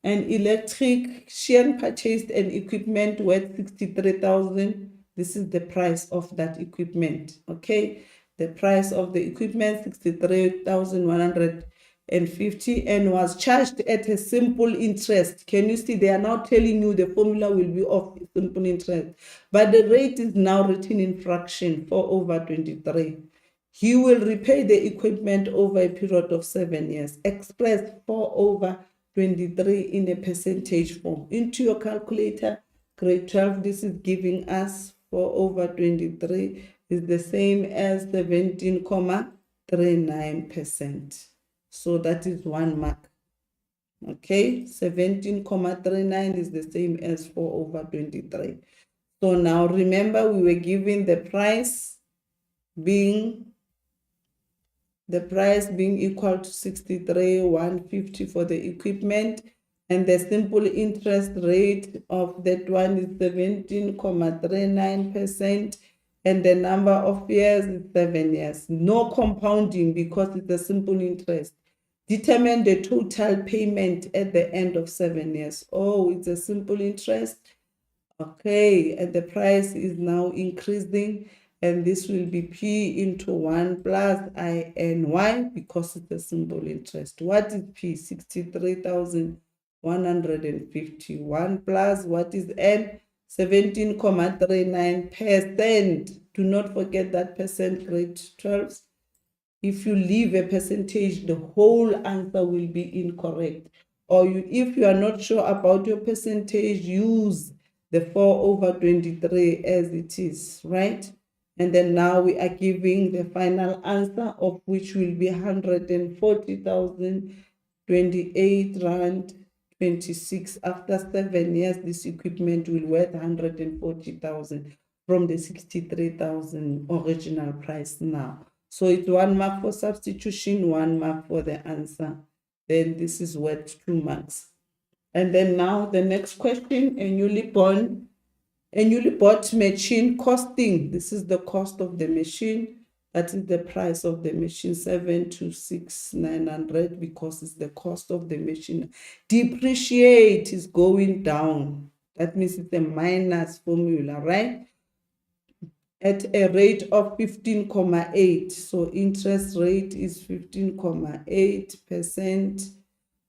An electrician purchased an equipment worth 63,000. This is the price of that equipment. Okay, the price of the equipment 63,150, and was charged at a simple interest. Can you see? They are now telling you the formula will be of simple interest, but the rate is now written in fraction 4/23. He will repay the equipment over a period of 7 years. Express 4/23 in a percentage form. Into your calculator, grade 12, this is giving us 4/23 is the same as 17.39%. So that is 1 mark. Okay, 17.39 is the same as 4/23. So now remember, we were given the price being equal to 63,150 for the equipment, and the simple interest rate of that one is 17.39%, and the number of years is 7 years. No compounding because it's a simple interest. Determine the total payment at the end of 7 years. Oh, it's a simple interest. Okay, and the price is now increasing, and this will be P into 1 plus INY because it's a simple interest. What is P? 63,150. 1 plus, what is N? 17.39%. Do not forget that percent, grade 12. If you leave a percentage, the whole answer will be incorrect. Or if you are not sure about your percentage, use the 4/23 as it is, right? And then now we are giving the final answer, of which will be 140,028 rand 26. After 7 years, this equipment will worth 140,000 from the 63,000 original price now. So it's 1 mark for substitution, 1 mark for the answer. Then this is worth 2 marks. And then now the next question, a newly bought machine costing. This is the cost of the machine. That is the price of the machine, 726,900, because it's the cost of the machine. Depreciate is going down. That means it's a minus formula, right? At a rate of 15.8. So interest rate is 15.8%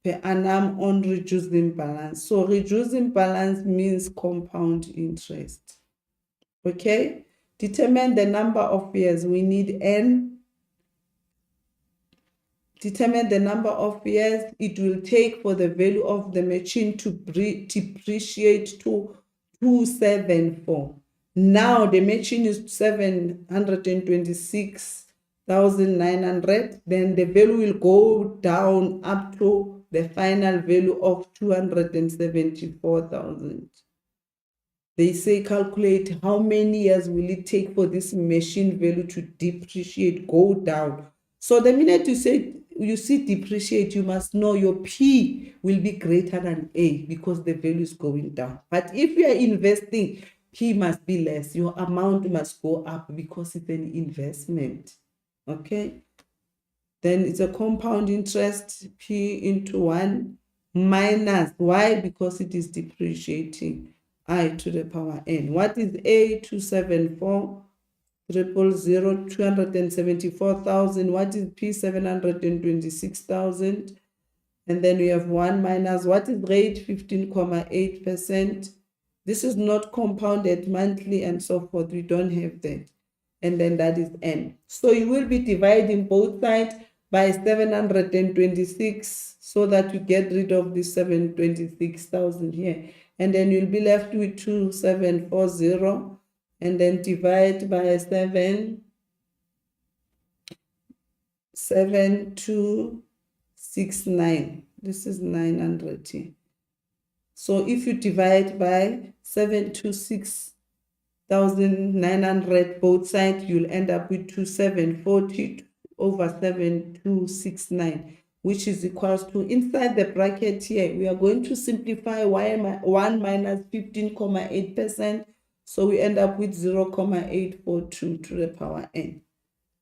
per annum on reducing balance. So reducing balance means compound interest. Okay, determine the number of years. We need N. Determine the number of years it will take for the value of the machine to depreciate to 274. Now the machine is 726,900. Then the value will go down up to the final value of 274,000. They say calculate how many years will it take for this machine value to depreciate, go down. So the minute you see depreciate, you must know your P will be greater than A because the value is going down. But if you are investing, P must be less. Your amount must go up because it's an investment. Okay. Then it's a compound interest, P into 1 minus. Why? Because it is depreciating. I to the power N. What is A? 274,000, 274,000. What is P? 726,000. And then we have 1 minus, what is rate? 15.8%. This is not compounded monthly and so forth. We don't have that. And then that is n. So you will be dividing both sides by 726 so that you get rid of the 726,000 here. And then you'll be left with 2740, and then divide by 7269. This is 900 here. So if you divide by 726,900 both sides, you'll end up with 2740 over 7269, which is equals to, inside the bracket here, we are going to simplify 1 minus 15.8%. So we end up with 0.842 to the power n.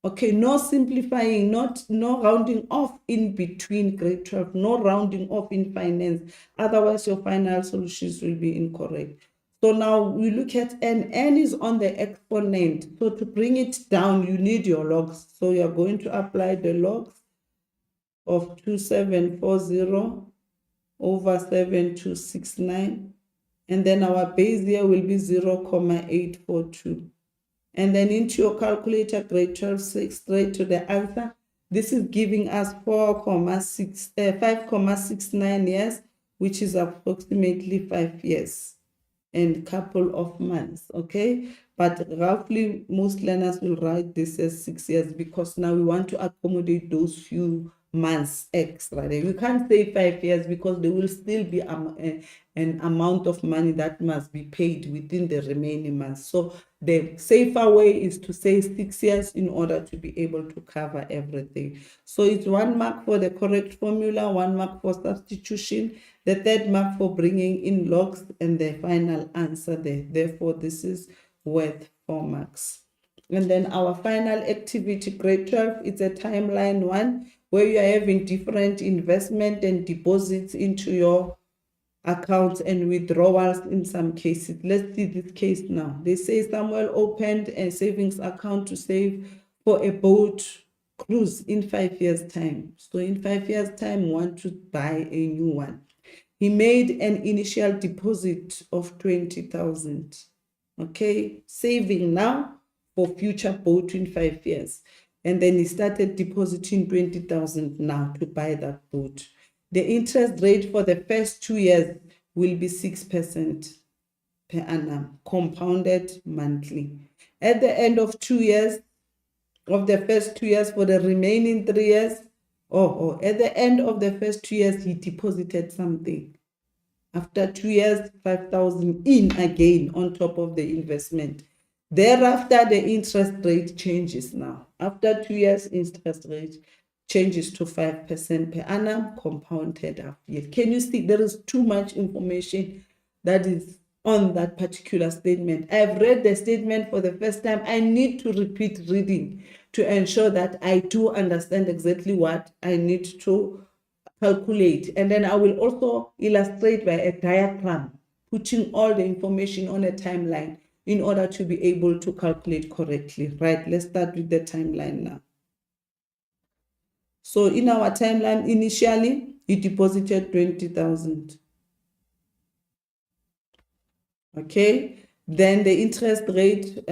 Okay, no simplifying, no rounding off in between grade 12, no rounding off in finance. Otherwise, your final solutions will be incorrect. So now we look at n. N is on the exponent. So to bring it down, you need your logs. So you are going to apply the logs of 2740 over 7269. And then our base here will be 0.842. And then into your calculator, grade 12, straight to the answer. This is giving us 5.69 years, which is approximately 5 years and couple of months, okay? But roughly, most learners will write this as 6 years because now we want to accommodate those few months extra. We can't say 5 years because there will still be an amount of money that must be paid within the remaining months. So the safer way is to say 6 years in order to be able to cover everything. So it's 1 mark for the correct formula, 1 mark for substitution, the 3rd mark for bringing in logs, and the final answer there. Therefore, this is worth 4 marks. And then our final activity, grade 12, it's a timeline one where you are having different investment and deposits into your accounts and withdrawals in some cases. Let's see this case now. They say Samuel opened a savings account to save for a boat cruise in 5 years' time. So in 5 years' time, we want to buy a new one. He made an initial deposit of 20,000. Okay, saving now for future boat in 5 years. And then he started depositing 20,000 now to buy that boat. The interest rate for the first 2 years will be 6% per annum, compounded monthly. At the end of 2 years, of the first 2 years, for the remaining 3 years, at the end of the first 2 years, he deposited something. After 2 years, 5,000 in again on top of the investment. Thereafter, the interest rate changes now. After 2 years, interest rate changes to 5% per annum, compounded after year. Can you see there is too much information that is on that particular statement? I've read the statement for the first time. I need to repeat reading to ensure that I do understand exactly what I need to calculate. And then I will also illustrate by a diagram, putting all the information on a timeline in order to be able to calculate correctly. Right, let's start with the timeline now. So in our timeline, initially, he deposited 20,000. Okay, then the interest rate,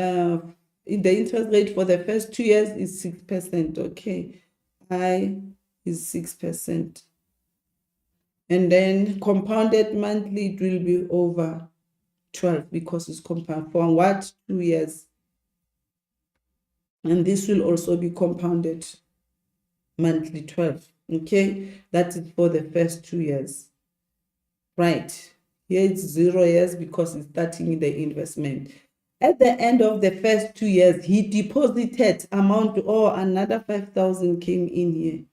for the first 2 years is 6%. Okay, I is 6%. And then compounded monthly, it will be over 12 because it's compound for what? 2 years. And this will also be compounded monthly 12. Okay, that is for the first 2 years. Right, here it's 0 years because it's starting in the investment. At the end of the first 2 years, he deposited amount, another 5,000 came in here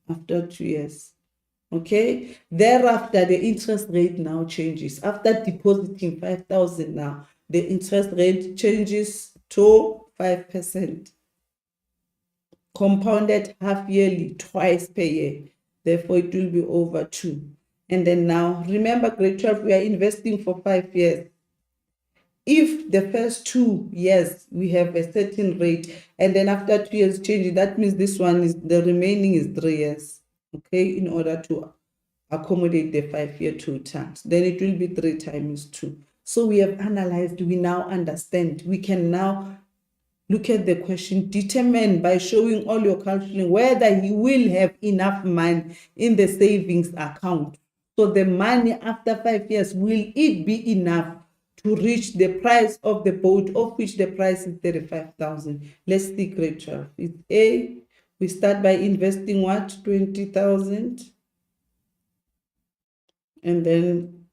after 2 years. Okay, thereafter, the interest rate now changes. After depositing 5,000 now, the interest rate changes to 5%. Compounded half yearly, twice per year. Therefore, it will be over 2. And then now, remember, grade 12, we are investing for 5 years. If the first 2 years, we have a certain rate, and then after 2 years changing, that means this one is, the remaining is 3 years. Okay, in order to accommodate the 5-year total. Then it will be 3 times 2. So we have analyzed, we now understand. We can now look at the question, determine by showing all your calculating whether he will have enough money in the savings account. So the money after 5 years, will it be enough to reach the price of the boat, of which the price is 35,000? Let's see grade 12. It's A. We start by investing what? 20,000. And then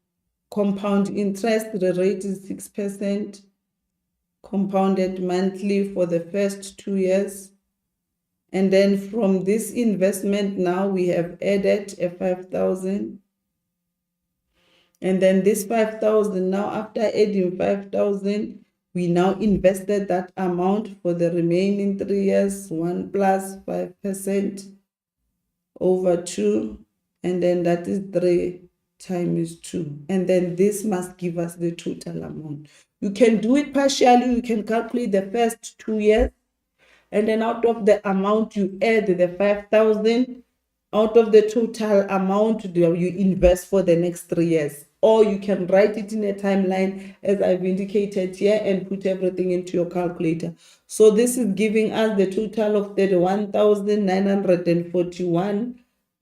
compound interest, the rate is 6%. Compounded monthly for the first 2 years. And then from this investment now we have added a 5,000. And then this 5,000 now, after adding 5,000, we now invested that amount for the remaining 3 years, 1 plus 5% over 2. And then that is 3 times 2. And then this must give us the total amount. You can do it partially. You can calculate the first 2 years. And then out of the amount, you add the 5,000 out of the total amount you invest for the next 3 years. Or you can write it in a timeline as I've indicated here and put everything into your calculator. So this is giving us the total of 31,941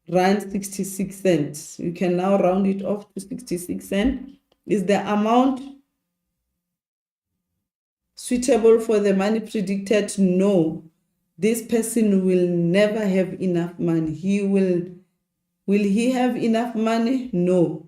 rand 66 cents. You can now round it off to 66 cents. Is the amount suitable for the money predicted? No. This person will never have enough money. Will he have enough money? No.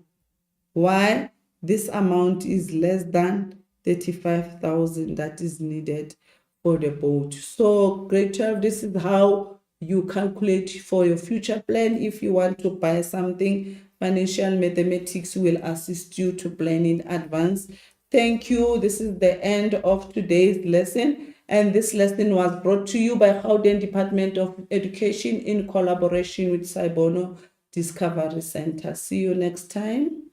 Why? This amount is less than 35,000 that is needed for the boat. So grade 12, this is how you calculate for your future plan. If you want to buy something, financial mathematics will assist you to plan in advance. Thank you. This is the end of today's lesson. And this lesson was brought to you by Gauteng Department of Education in collaboration with Saibono Discovery Center. See you next time.